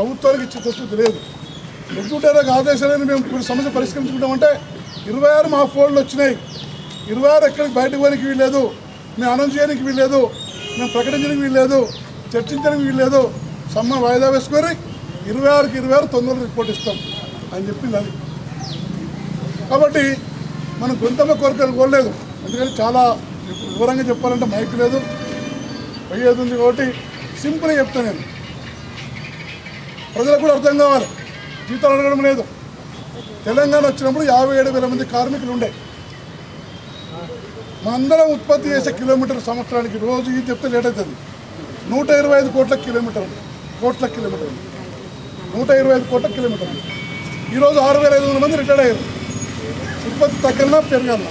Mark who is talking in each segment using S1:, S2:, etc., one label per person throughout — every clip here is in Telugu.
S1: ప్రభుత్వానికి ఇచ్చే తెచ్చుకుంది లేదు. ఎగ్జిక్యూటివ్ ఆదేశాలని మేము కొన్ని సమస్య పరిష్కరించుకుంటామంటే 26 మా ఫోన్లు వచ్చినాయి. 26 ఎక్కడికి బయటకు పోనికి వీల్లేదు, మేము అనౌన్స్ చేయడానికి వీల్లేదు, మేము ప్రకటించడానికి వీల్లేదు, చర్చించడానికి వీల్లేదు. సమ్మ వాయిదా వేసుకొని 26కి 26 తొందరగా రిపోర్ట్ ఇస్తాం అని చెప్పింది అది. కాబట్టి మనం గొంతమ్మ కోరికలు కోరలేదు. ఎందుకంటే చాలా వివరంగా చెప్పాలంటే మైక్ లేదు, పోయేది ఉంది. కాబట్టి సింపుల్గా చెప్తాను నేను, ప్రజలకు కూడా అర్థం కావాలి. జీతాలు అడగడం లేదు. తెలంగాణ వచ్చినప్పుడు 57,000 మంది కార్మికులు ఉండే. మనందరం ఉత్పత్తి చేసే కిలోమీటర్ సంవత్సరానికి రోజు ఇది చెప్తే లేట్ అవుతుంది. 125 కోట్ల కిలోమీటర్లు 125 కోట్ల కిలోమీటర్లు. ఈరోజు 6,500 మంది రిటైర్డ్ అయ్యారు. ఉత్పత్తి తగ్గలనా పెరగాలి.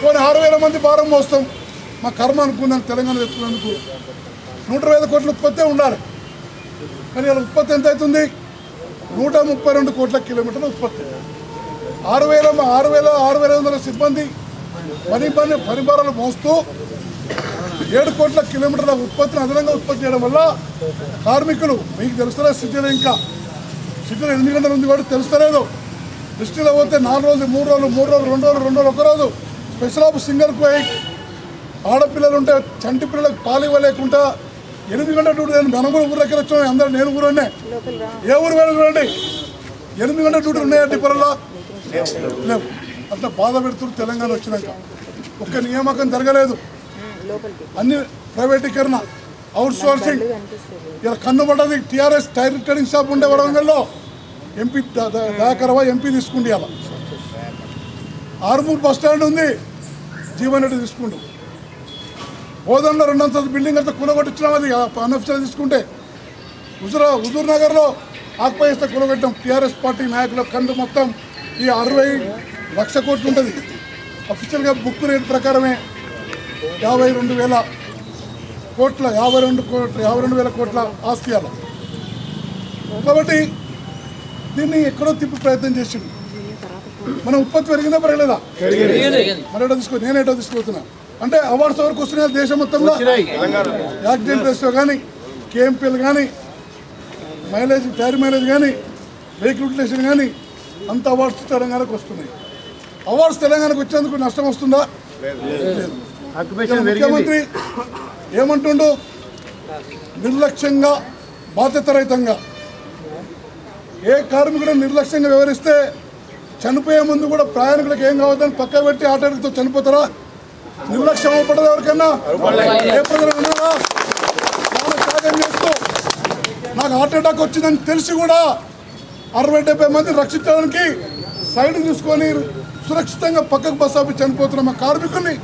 S1: పోనీ 6,000 మంది భారం మోస్తాం, మా కర్మ అనుకుందాం. తెలంగాణ తెచ్చుకున్నందుకు 125 కోట్ల ఉత్పత్తి ఉండాలి. కానీ ఇలా ఉత్పత్తి ఎంత అవుతుంది? 132 కోట్ల కిలోమీటర్ల ఉత్పత్తి. 6,500 సిబ్బంది పనిభారాలు మోస్తూ 7 కోట్ల కిలోమీటర్ల ఉత్పత్తిని అదనంగా ఉత్పత్తి చేయడం వల్ల కార్మికులు, మీకు తెలుస్తలే సిటీలో, ఇంకా సిటీలో 8 గంటలు ఉంది కాబట్టి తెలుస్తలేదు. దృష్టిలో పోతే 4 రోజులు 3 రోజులు 2 రోజులు 1 రోజు స్పెషల్ ఆఫ్ సింగిల్ పోయి ఆడపిల్లలు ఉంటే చంటి పిల్లలకు పాలు ఇవ్వలేకుండా 8 గంటల డ్యూటీ. నేను మనమూరు ఊర్లోకి వచ్చాను, అందరూ నేను ఊరనే. ఏ ఊరు వెళ్ళి చూడండి, 8 గంటల డ్యూటీ ఉన్నాయండి పొరలా లేవు. అట్లా బాధ పెడుతున్నారు. తెలంగాణ వచ్చినాక ఒక్క నియామకం జరగలేదు, అన్ని ప్రైవేటీకరణ, అవుట్ సోర్సింగ్. ఇలా కన్నుబడ్డది. టీఆర్ఎస్ టైర్ రిటైరింగ్ షాప్ ఉండే వరంగల్లో ఎంపీ దయాకరవ ఎంపీ తీసుకుంటే అలా. ఆర్మూర్ బస్ స్టాండ్ ఉంది, జీవన్ రెడ్డి తీసుకుంటూ. హోదంలో 2 అంతస్తుల బిల్డింగ్ అంతా కూలగొట్టించినాం. అది అనఫిషియల్ తీసుకుంటే హుజూర్ నగర్లో ఆక్యుపై చేస్తే కూలగొట్టాం. టీఆర్ఎస్ పార్టీ నాయకుల కండు మొత్తం ఈ 60 లక్ష కోట్లు ఉంటుంది. అఫీషియల్గా బుక్ రేట్ ప్రకారమే 52,000 కోట్ల 52,000 కోట్ల ఆస్తి అలా. కాబట్టి దీన్ని ఎక్కడో తిప్పి ప్రయత్నం చేసిండు. మన ఉత్పత్తి పెరిగిందా పెరగలేదా? నేనేటో తీసుకుపోతున్నా అంటే అవార్డ్స్ ఎవరికి వస్తున్నాయి దేశం మొత్తంలో? యాక్సిడెంట్ రేషియో కానీ, కేఎంపీఎల్ కానీ, మైలేజ్, టైర్ మైలేజ్ కానీ, వెహికల్ యూటిలైజేషన్ కానీ అంత అవార్డ్స్ తెలంగాణకు వస్తున్నాయి. అవార్డ్స్ తెలంగాణకు వచ్చేందుకు నష్టం వస్తుందా? లేదు. ముఖ్యమంత్రి ఏమంటుండు? నిర్లక్ష్యంగా, బాధ్యతారహితంగా. ఏ కార్మికుడు నిర్లక్ష్యంగా వ్యవహరిస్తే చనిపోయే ముందు కూడా ప్రయాణికులకు ఏం కావద్దని పక్క పెట్టి ఆటోతో చనిపోతారా? నిర్లక్ష్యం అవ్వబడదు ఎవరికైనా? ఏ ప్రజలు ఉన్నారా? త్యాగం చేస్తూ నాకు హార్ట్ అటాక్ వచ్చిందని తెలిసి కూడా 60-70 మంది రక్షించడానికి సైడ్ తీసుకొని సురక్షితంగా పక్కకు బస్ ఆపి చనిపోతున్న మా కార్మికుల్ని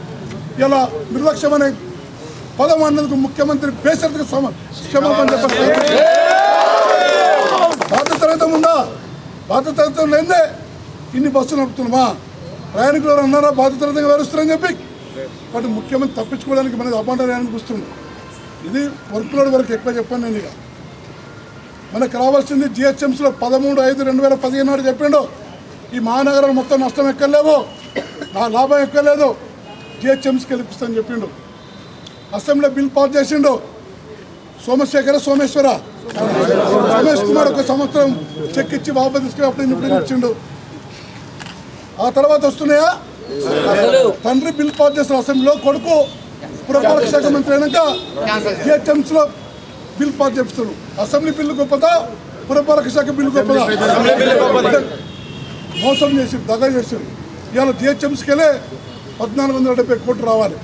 S1: ఇలా నిర్లక్ష్యం అనే పదం అన్నందుకు ముఖ్యమంత్రి బేషరతుగా క్షమాపణ చెప్పాలి. బాధ్యతారహితం ఉందా? బాధ్యతారహితం లేదే ఇన్ని బస్సులు నడుపుతున్నామా? ప్రయాణికులు ఎవరు అన్నారా బాధ్యతారహితంగా వ్యవహరిస్తారని చెప్పి? వాటి ముఖ్యమంత్రి తప్పించుకోవడానికి మనకి అపాండరానికి వస్తుంది. ఇది వర్క్ లోడ్ వరకు ఎక్కువ చెప్పాను నేను. ఇక మనకు రావాల్సింది జిహెచ్ఎంసీలో 13/5/2015 నాడు చెప్పిండు. ఈ మహానగరాలు మొత్తం నష్టం ఎక్కలేవు, నా లాభం ఎక్కలేదు, జిహెచ్ఎంసీకి గెలిపిస్తానని చెప్పిండు. అసెంబ్లీలో బిల్ పాస్ చేసిండు. సోమేష్ కుమార్ 1 సంవత్సరం చెక్ ఇచ్చి వాపసు తీసుకుని అప్పుడు ఇప్పుడు ఇచ్చిండు. ఆ తర్వాత వస్తున్నాయా? తండ్రి బిల్ పాస్ చేసిన అసెంబ్లీలో, కొడుకు పురపాలక శాఖ మంత్రి అయినాక జిహెచ్ఎంసీలో బిల్ పాస్ చేపిస్తున్నాడు. అసెంబ్లీ బిల్లు గొప్పదా, పురపాలక శాఖ బిల్లు గొప్పదా? మోసం చేసి దగా చేసారు. ఇవాళ జిహెచ్ఎంసీకి వెళ్ళే 1,470 కోట్లు రావాలి.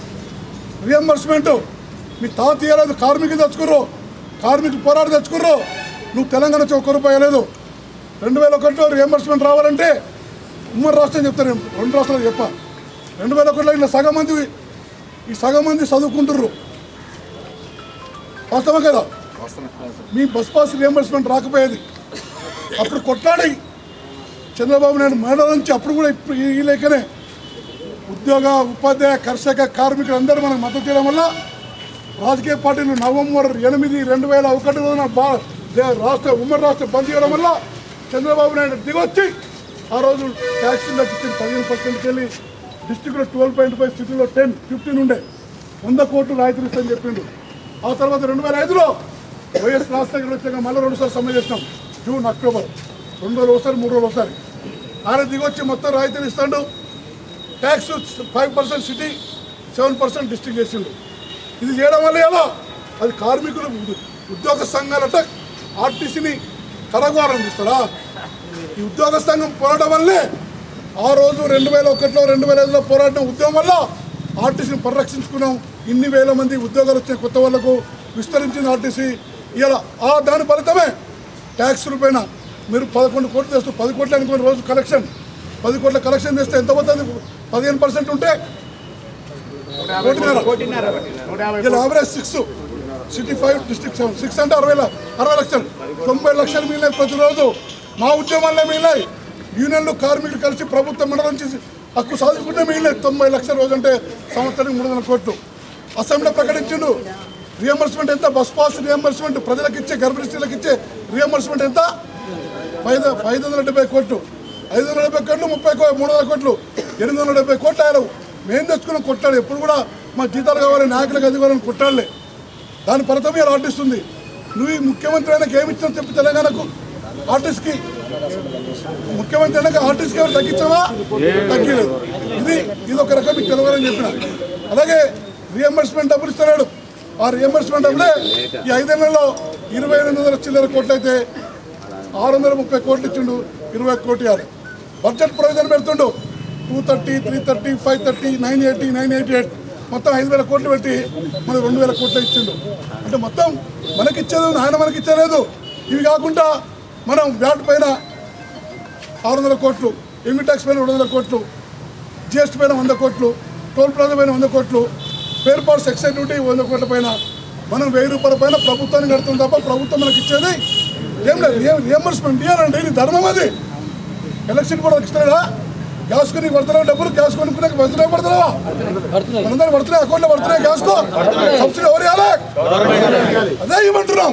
S1: రియంబర్స్మెంట్ మీ తాత ఇవ్వలేదు, కార్మికులు తెచ్చుకుర్రు, కార్మికులు పోరాడి తెచ్చుకుర్రు. నువ్వు తెలంగాణ వచ్చి 1 రూపాయి ఇవ్వలేదు. 2001లో రియంబర్స్మెంట్ రావాలంటే ఉమ్మడి రాష్ట్రం చెప్తారు, 2 రాష్ట్రాలు చెప్ప. 2001లో ఇలా సగం మంది చదువుకుంటుర్రు. వాస్తవం కదా? మీ బస్ పాస్ రియంబర్స్మెంట్ రాకపోయేది. అప్పుడు కొట్లాడి చంద్రబాబు నాయుడు మేడ నుంచి అప్పుడు కూడా ఇప్పుడు ఈ లేఖనే ఉద్యోగ, ఉపాధ్యాయ, కర్షక, కార్మికులు అందరూ మనకు మద్దతు చేయడం వల్ల రాజకీయ పార్టీలు నవంబర్ 8, 2001 ఉమ్మడి రాష్ట్రం బంద్ చేయడం వల్ల చంద్రబాబు నాయుడు దిగొచ్చి ఆ రోజు ట్యాక్సీలో ఇచ్చిన 15% వెళ్ళి డిస్ట్రిక్ట్లో 12.5, సిటీలో 10, 15 ఉండే 100 కోట్లు రాయితీలు ఇస్తామని చెప్పిండు. ఆ తర్వాత 2005లో వైఎస్ రాజశేఖర్ వచ్చాక మళ్ళీ 2 సార్లు సమ్మె చేసినాం. జూన్, అక్టోబర్ 2 రోజులు ఒకసారి 3 రోజులు ఒకసారి. ఆయన దిగొచ్చి మొత్తం రాయితీలు ఇస్తాడు. ట్యాక్స్ 5% సిటీ, 7% డిస్ట్రిక్ట్ చేసిండు. ఇది చేయడం వల్ల ఎలా అది కార్మికులు ఉద్యోగ సంఘాలట ఆర్టీసీని కరగోరం తీస్తారా? ఈ ఉద్యోగ సంఘం పోరాటం వల్లే ఆ రోజు 2001లో 2005లో పోరాటం ఉద్యమం వల్ల ఆర్టీసీని పరిరక్షించుకున్నాం. ఇన్ని వేల మంది ఉద్యోగాలు వచ్చిన కొత్త వాళ్లకు విస్తరించింది ఆర్టీసీ. ఇలా దాని ఫలితమే ట్యాక్స్ రూపాయన మీరు 11 కోట్లు చేస్తూ 10 కోట్లు అనుకుని రోజు కలెక్షన్ 10 కోట్ల కలెక్షన్ చేస్తే ఎంత పోతుంది? 15% ఉంటే 1.5. ఇలా యావరేజ్ 6, సిటీ 5, డిస్ట్రిక్ట్ 7. 6 అంటే 60 లక్షలు, 90 లక్షలు మిగిలినాయి ప్రతిరోజు. మా ఉద్యమాలనే మిగిలినాయి. యూనియన్లు కార్మికులు కలిసి ప్రభుత్వం మండలం నుంచి హక్కు సాధించుకుంటే మిగిలినాయి 90 లక్షల రోజు అంటే సంవత్సరానికి 300 కోట్లు. అసెంబ్లీలో ప్రకటించిండు. రియంబర్స్మెంట్ ఎంత? బస్ పాస్ రియంబర్స్మెంట్ ప్రజలకు ఇచ్చే గర్భిణీ స్త్రీలకు ఇచ్చే రియంబర్స్మెంట్ ఎంత? 570 కోట్లు. 570 కోట్లు 300 కోట్లు 870 కోట్లు ఆయన మేము తెచ్చుకుని కొట్టాడు. ఎప్పుడు కూడా మా జీతాలు కావాలి, నాయకులకు అది కావాలని కొట్టాడులే. దాని ఫలితమే ఆర్టిస్తుంది. నువ్వు ఈ ముఖ్యమంత్రి అయినాక ఏమి ఇచ్చావు చెప్పి తెలంగాణకు ఆర్టిస్ట్కి? ముఖ్యమంత్రి అయినాక ఆర్టిస్ట్కి ఎవరు తగ్గించావా? తగ్గలేదు. ఇది ఒక రకం మీకు తెలవాలని చెప్పిన. అలాగే రియంబర్స్మెంట్ డబ్బులు ఇస్తున్నాడు. ఆ రియంబర్స్మెంట్ డబ్బులే ఈ 5 నెలల్లో 2800 చిల్లర కోట్లు అయితే 630 కోట్లు ఇచ్చిండు. 21 కోట్లు ఇవ్వాలి. బడ్జెట్ ప్రొవిజన్ పెడుతుండు 230, 330, 530, 980, 988 మొత్తం 5000 కోట్లు పెట్టి మనకు 2000 కోట్లు ఇచ్చిండు. అంటే మొత్తం మనకిచ్చేది ఆయన మనకిచ్చేలేదు. ఇవి కాకుండా మనం వ్యాట్ పైన 600 కోట్లు, ఇన్కమ్ ట్యాక్స్ పైన 200 కోట్లు, జిఎస్టీ పైన 100 కోట్లు, టోల్ ప్లాజా పైన 100 కోట్లు, స్పేర్ పార్ట్స్ ఎక్సైజ్ డ్యూటీ 100 కోట్ల పైన మనం 1000 రూపాయల పైన ప్రభుత్వానికి కడుతుంది తప్ప ప్రభుత్వం మనకి ఇచ్చేది ఏం లేదు. రియంబర్స్మెంట్ ఇవ్వాలండి. ఇది ధర్మం. అది ఎలక్షన్ కూడా ఇస్తాడా? గ్యాస్ కొని పడుతున్నావు డబ్బులు, గ్యాస్ కొనుక్కునే పడుతున్నాయి పడుతున్నావా? మనందరూ పడుతున్నాయి, అకౌంట్లో పడుతున్నాయి. గ్యాస్కో సబ్సిడీ ఎవరు ఇవ్వాలి? అదే ఇవ్వమంటున్నాం.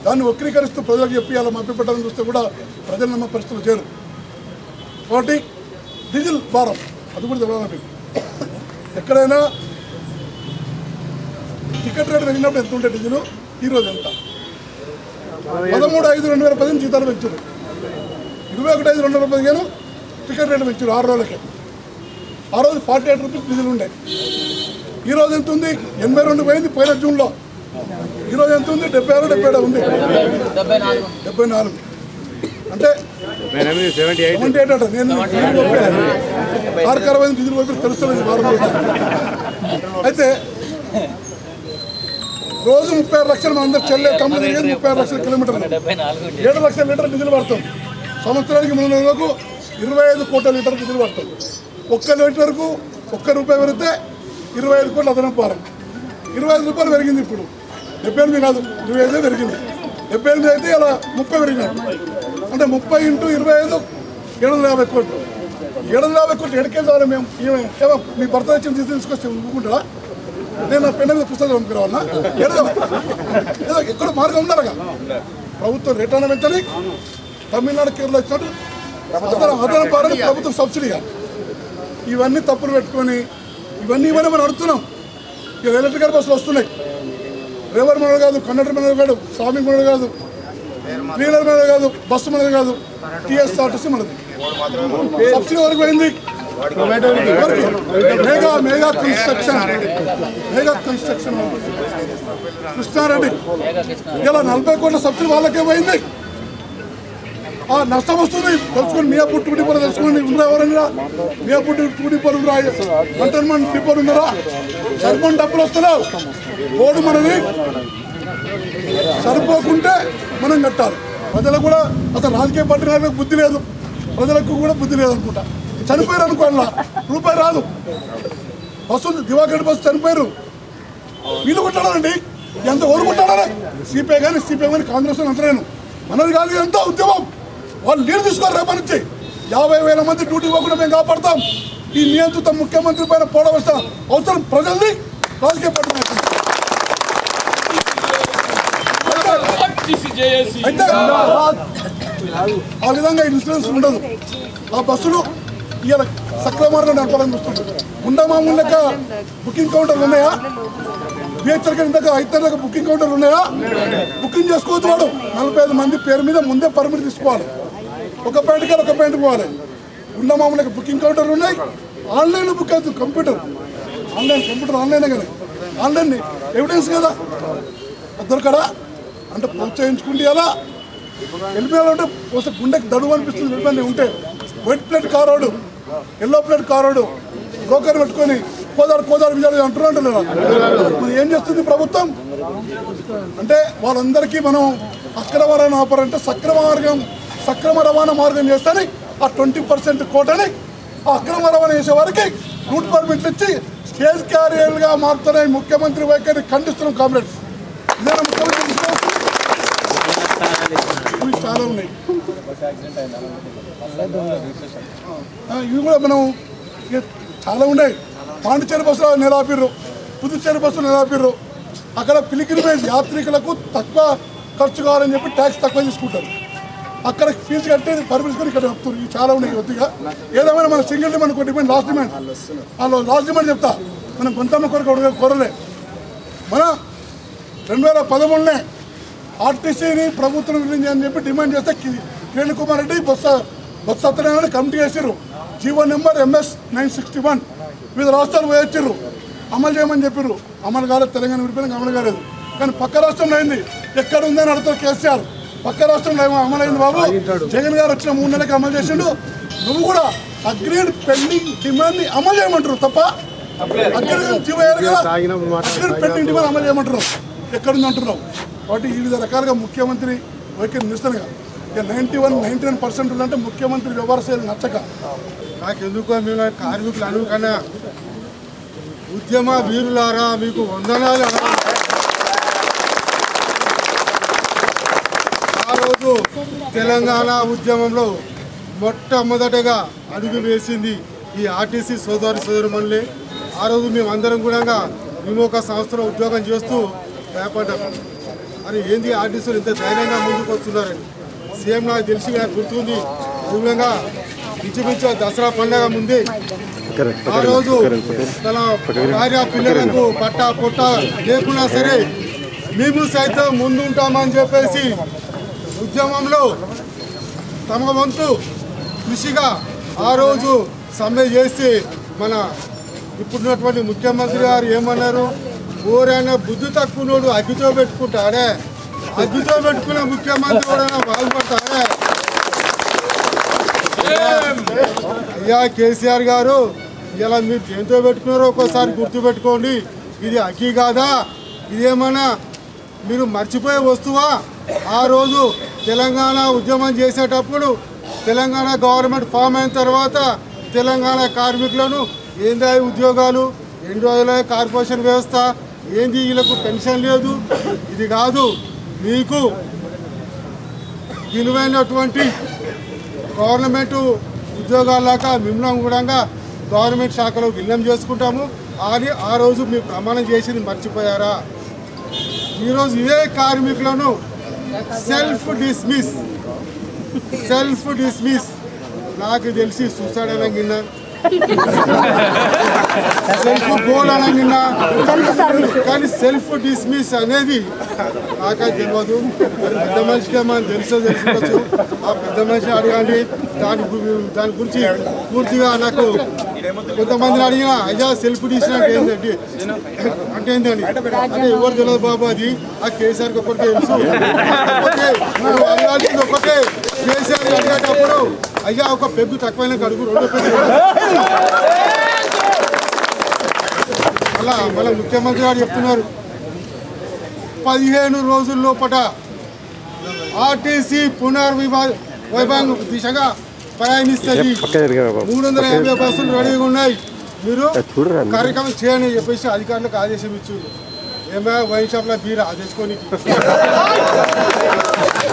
S1: దాన్ని వక్రీకరిస్తూ ప్రజలకు చెప్పి అలా మభ్య పెట్టాలని చూస్తే కూడా ప్రజలు నమ్మ పరిస్థితులు చేరు. కాబట్టి డీజిల్ భారం అది కూడా తెలవాలి. ఎక్కడైనా టికెట్ రేటు పెరిగినప్పుడు ఎంత ఉంటే డీజిల్ ఈరోజు ఎంత? 13/5/2015 జీతాలు పెంచారు. 21/5/2015 టికెట్ రేటు పెంచారు 6 రోజులకే. ఆ రోజు 48 రూపీస్ డీజిల్ ఉండే. ఈరోజు ఎంత ఉంది? 82 పోయింది పోయిన జూన్లో. ఈరోజు ఎంత ఉంది? 76, 77 ఉంది. 74 అంటే 78 అట. నేను కార్యక్రమం డీజిల్ పోయి తెలుస్తుంది వారం రోజులు. అయితే రోజు 36 లక్షలు మన అందరూ చెల్లె తమ్ముడు 36 లక్షల కిలోమీటర్లు 7 లక్షల లీటర్ డీజిల్ పడతాం. సంవత్సరానికి 3 నెలలకు 25 కోట్ల లీటర్ డీజిల్ పడతాం. 1 లీటర్కు 1 రూపాయి పెరిగితే 25 కోట్ల అదనపు భారం. 25 రూపాయలు పెరిగింది. ఇప్పుడు 78 కాదు 25 పెరిగింది. 78 అయితే ఇలా 30 పెరిగినాయి. అంటే 30 × 25 750 కోట్లు. 750 కోట్లు ఎడకెళ్తామని మేము ఏమో మీ భర్త వచ్చి తీసుకొచ్చి ఊరుకుంటారా? నేను నా పెన్న మీద పుస్తకం పంపిరావన్నా? ఏదో ఎక్కడ మార్గం ఉండాలిగా. ప్రభుత్వం రిటర్న్ పెంచాలి. తమిళనాడు, కేరళ ఇచ్చినట్టు అదనం భారం ప్రభుత్వం సబ్సిడీగా. ఇవన్నీ తప్పులు పెట్టుకొని ఇవన్నీ మనం అడుగుతున్నాం. ఇక ఎలక్ట్రికల్ బస్సులు వస్తున్నాయి. డ్రైవర్ మనది కాదు, కండక్టర్ మనది కాదు, శ్రామిక్ మనది కాదు, క్లీనర్ మనది కాదు, బస్సు మనది కాదు, టీఎస్ఆర్టీసీ మనది. సబ్సిడీ వరకు పోయింది. మెగా కన్స్ట్రక్షన్ కృష్ణారెడ్డి ఇలా 40 కోట్ల సబ్సిడీ వాళ్ళకే పోయింది. నష్టం వస్తుంది తెలుసుకొని. మియాపూర్ 2 డిపోలు తెలుసుకోండి. ఉన్నారా ఎవరైనా? మియాపూర్ 2 డిపోలు ఉన్నారా? కంటోన్మెంట్ డిపోలు ఉన్నారా? సరిపోని డబ్బులు వస్తున్నావు. ఓడు మనది సరిపోకుంటే మనం కట్టాలి. ప్రజలకు కూడా అసలు రాజకీయ పార్టీ నాయకులకు బుద్ధి లేదు, ప్రజలకు కూడా బుద్ధి లేదనుకుంటా. చనిపోయారు అనుకోవాలా? రూపాయి రాదు. బస్సు దివాకర్ బస్సు చనిపోయారు. వీళ్ళు కొట్టాడండి. ఎంత ఓడుకుంటాడా? సిపిఐ కానీ కాంగ్రెస్ అంటలేను. మనది కాదు. ఎంత ఉద్యమం వాళ్ళు నీరు తీసుకోవాలి. రేపటి నుంచి 50,000 మంది డ్యూటీ ఇవ్వకుండా మేము కాపాడతాం. ఈ నియంత్రిత ముఖ్యమంత్రి పైన పోవలసిన అవసరం ప్రజల్ని, రాజకీయ పార్టీ నాయకులు. అయితే ఆ విధంగా ఇన్సూరెన్స్ ఉండదు. ఆ బస్సులు ఇవాళ సక్రమంగా నడపాలని చూస్తుంది. గుండా మామూలు లెక్క బుకింగ్ కౌంటర్లు ఉన్నాయా? బిహెచ్ఎల్ ఇందాక 5 బుకింగ్ కౌంటర్లు ఉన్నాయా? బుకింగ్ చేసుకోవచ్చు. వాడు 45 మంది పేరు మీద ముందే పర్మిట్ తీసుకోవాలి. ఒక పాయింట్కి ఒక పాయింట్కి పోవాలి. ఉన్న మామూలుగా బుకింగ్ కౌంటర్లు ఉన్నాయి. ఆన్లైన్లో బుక్ అవుతుంది. కంప్యూటర్ ఆన్లైనే కదా. ఆన్లైన్ ఎవిడెన్స్ కదా దొరకడా అంటే ప్రోత్సహించుకుంటే ఎలా వెళ్ళిపోయాలంటే వస్తే గుండెకి దడువు అనిపిస్తుంది. వెళ్ళిపోయి ఉంటే వైట్ ప్లేట్ కారోడు, ఎల్లో ప్లేట్ కారోడు బ్రోకర్ పెట్టుకొని కోదాడు విజయాలు అంటున్నారు లేదా? మరి ఏం చేస్తుంది ప్రభుత్వం అంటే వాళ్ళందరికీ మనం అక్రమ రవాణా ఆపరంటే సక్రమ రవాణా మార్గం చేస్తే ఆ 20% కోటని ఆ అక్రమ రవాణా చేసే వారికి రూట్ పర్మిట్లు ఇచ్చి స్టేజ్ క్యారియర్లుగా మారుతున్నాయి. ముఖ్యమంత్రి వైఖరిని ఖండిస్తున్నాం కామ్రేడ్స్. ఇదేనా ముఖ్యమంత్రి? చాలా ఉన్నాయి. ఇవి కూడా మనం చాలా ఉన్నాయి. పాండిచేరి బస్సులో నిలాపిర్రు, పుదుచ్చేరి బస్సులు నిలాపిర్రు. అక్కడ పిలిగ్రిమేజ్ యాత్రికులకు తక్కువ ఖర్చు కావాలని చెప్పి ట్యాక్స్ తక్కువ తీసుకుంటారు. అక్కడ ఫీజు కట్టి పర్మిషన్ ఇక్కడ చెప్తారు. ఇవి చాలా ఉన్నాయి కొద్దిగా. ఏదేమైనా మన సింగిల్ డిమాండ్ ఒక డిమాండ్ లాస్ట్ డిమాండ్ చెప్తా. మనం కొంతమంది కొరకు కోరలే. మన 2013 ఆర్టీసీని ప్రభుత్వం విలీనం అని చెప్పి డిమాండ్ చేస్తే కిరణ్ కుమార్ రెడ్డి బొత్స సత్యనారాయణ కమిటీ చేసారు. జీవో నెంబర్ MS 961 వివిధ రాష్ట్రాలు పోయొచ్చారు. అమలు చేయమని చెప్పారు. అమలు కాలేదు. తెలంగాణ విడిపోయినాక అమలు కాలేదు. కానీ పక్క రాష్ట్రంలో అయింది. ఎక్కడ ఉందని అడుగుతారు కేసీఆర్. పక్క రాష్ట్రంలో అమలు అయింది బాబు. జగన్ గారు వచ్చిన 3 నెలలకి అమలు చేసిండు. నువ్వు కూడా అగ్రీడ్ పెండింగ్ డిమాండ్ని అమలు చేయమంటారు తప్ప అగ్రీడ్ జీవో కదా. అగ్రీడ్ పెండింగ్ డిమాండ్ అమలు చేయమంటారు. ఎక్కడుంది అంటున్నావు. కాబట్టి వివిధ రకాలుగా ముఖ్యమంత్రి వైఖరి నిరసనగా 91-99% ఉందంటే ముఖ్యమంత్రి వ్యవహార శైలి నచ్చక
S2: నాకెందుకో మేము కార్మికులు అనుకన్నా ఉద్యమ వీరులారా మీకు వందనాలు. ఆ రోజు తెలంగాణ ఉద్యమంలో మొట్టమొదటగా అడుగు వేసింది ఈ ఆర్టీసీ సోదరుమణులే. ఆ రోజు మేమందరం కూడా మేము ఒక సంస్థలో ఉద్యోగం చేస్తూ భయపడ్డాం. అని ఏంది ఆర్టీసీలు ఇంత ధైర్యంగా ముందుకు వస్తున్నారని. సీఎం నాకు తెలిసి నాకు గుర్తుంది. విధంగా ఇంచుమించు దసరా పండుగ ముందే ఆ రోజు తన భార్య పిల్లలకు పట్టా పొట్ట లేకున్నా సరే మేము సైతం ముందుంటామని చెప్పేసి ఉద్యమంలో తమ వంతు కృషిగా ఆ రోజు సమ్మె చేసి మన ఇప్పుడున్నటువంటి ముఖ్యమంత్రి గారు ఏమన్నారు? ఓరైనా బుద్ధి తక్కువనోడు అగ్గితో పెట్టుకుంటాడే, అగ్గితో పెట్టుకున్న ముఖ్యమంత్రి కూడా బాగుపడతాడే. అయ్యా కేసీఆర్ గారు, ఇలా మీరు దేంతో పెట్టుకున్నారో ఒక్కోసారి గుర్తుపెట్టుకోండి. ఇది అగ్గి కాదా? ఇదేమన్నా మీరు మర్చిపోయే వస్తువా? ఆ రోజు తెలంగాణ ఉద్యమం చేసేటప్పుడు తెలంగాణ గవర్నమెంట్ ఫామ్ అయిన తర్వాత తెలంగాణ కార్మికులను ఏంది ఉద్యోగాలు, ఎన్ని రోజుల కార్పొరేషన్ వ్యవస్థ ఏంది, వీళ్ళకు పెన్షన్ లేదు, ఇది కాదు మీకు విలువైనటువంటి గవర్నమెంట్ ఉద్యోగాలాగా మిమ్మల్ని కూడా గవర్నమెంట్ శాఖలో విలీనం చేసుకుంటాము అని ఆ రోజు మీరు ప్రమాణం చేసింది మర్చిపోయారా? ఈరోజు ఇదే కార్మికులను సెల్ఫ్ డిస్మిస్ నాకు తెలిసి సూసైడ్ అనగిన్నా, సెల్ఫ్ గోల్ అనగిన్నా, కానీ సెల్ఫ్ డిస్మిస్ అనేది నాకే తెలియదు. పెద్ద మనిషికి మనం తెలుసుండొచ్చు. ఆ పెద్ద మనిషిని అడగండి. దాని గురించి పూర్తిగా నాకు కొంతమందిని అడిగినా అయ్యా సెల్ఫ్ డిస్మిస్ అంటే ఏంటంటే ఏంటని అంటే ఎవరు తెలియదు బాబు. అది ఆ కేసీఆర్కి ఒకటి తెలుసు. అడగాల్సింది ఒకటే, కేసీఆర్ అడిగేటప్పుడు అయ్యా ఒక పెగ్గు తక్కువైన కడుగు, 2 పెగ్గు. అలా మళ్ళీ ముఖ్యమంత్రి గారు చెప్తున్నారు 15 రోజుల లోపల ఆర్టీసీ పునర్వైభవం దిశగా ప్రయాణిస్తుంది. 350 బస్సులు రెడీగా ఉన్నాయి, మీరు కార్యక్రమం చేయండి అని చెప్పేసి అధికారులకు ఆదేశం ఇచ్చారు. ఏమైనా వైన్ షాప్లో బీరా తెచ్చుకొని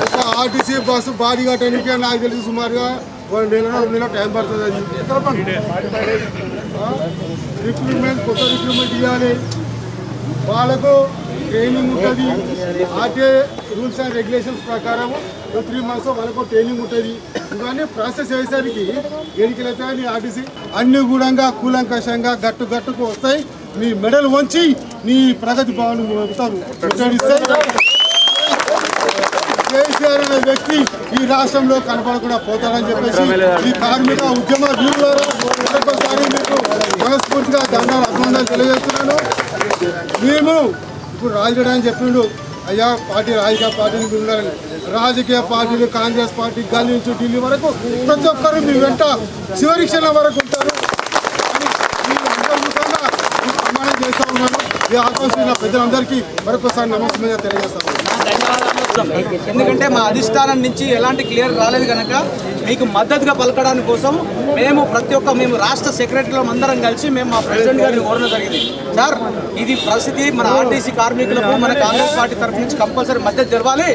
S2: ఒక ఆర్టీసీ బస్సు బాడీ కట్టడానికి నాకు తెలిసి సుమారుగా 1 నెల టైం పడుతుంది. అది రిక్రూట్మెంట్, కొత్త రిక్రూట్మెంట్ ఇవ్వాలి, వాళ్ళకు ట్రైనింగ్ ఉంటుంది. ఆర్టీఏ రూల్స్ అండ్ రెగ్యులేషన్స్ ప్రకారం 3 months వాళ్ళకు ట్రైనింగ్ ఉంటుంది. ఇవన్నీ ప్రాసెస్ అయ్యేసరికి ఎన్నికలైతే ఆర్టీసీ అన్ని కూడా కూలంకషంగా గట్టుకు వస్తాయి. మీ మెడల్ వంచి నీ ప్రగతి భవన్ వెళ్తారు. కేసీఆర్ అనే వ్యక్తి ఈ రాష్ట్రంలో కనపడకుండా పోతారని చెప్పేసి ఈ కార్మిక ఉద్యమ వీరులారా మరొకసారి మీకు మనస్ఫూర్తిగా దండాలు అభినందనలు తెలియజేస్తున్నాను. మేము ఇప్పుడు రాజకీయ అని చెప్పిండు, అయ్యా పార్టీ రాజకీయ పార్టీని ఉండాలని. రాజకీయ పార్టీలు కాంగ్రెస్ పార్టీ గల్లీ నుంచి ఢిల్లీ వరకు ప్రతి ఒక్కరు మీ వెంట చివరి క్షణం వరకు ఉంటారు అని అంతర్ముఖంగా ప్రమాణం చేస్తూ ఉన్నాను. ఈ ఆకాశం పెద్దలందరికీ మరొకసారి నమస్కారంగా తెలియజేస్తాను.
S3: ఎందుకంటే మా అధిష్టానం నుంచి ఎలాంటి క్లియర్ రాలేదు కనుక మీకు మద్దతుగా పలకడానికి కోసం మేము రాష్ట్ర సెక్రటరీలో అందరం కలిసి మేము మా ప్రెసిడెంట్ గారిని కోరడం జరిగింది. సార్ ఇది పరిస్థితి మన ఆర్టీసీ కార్మికులకు మన కాంగ్రెస్ పార్టీ తరఫు నుంచి కంపల్సరీ మద్దతు తెలవాలి,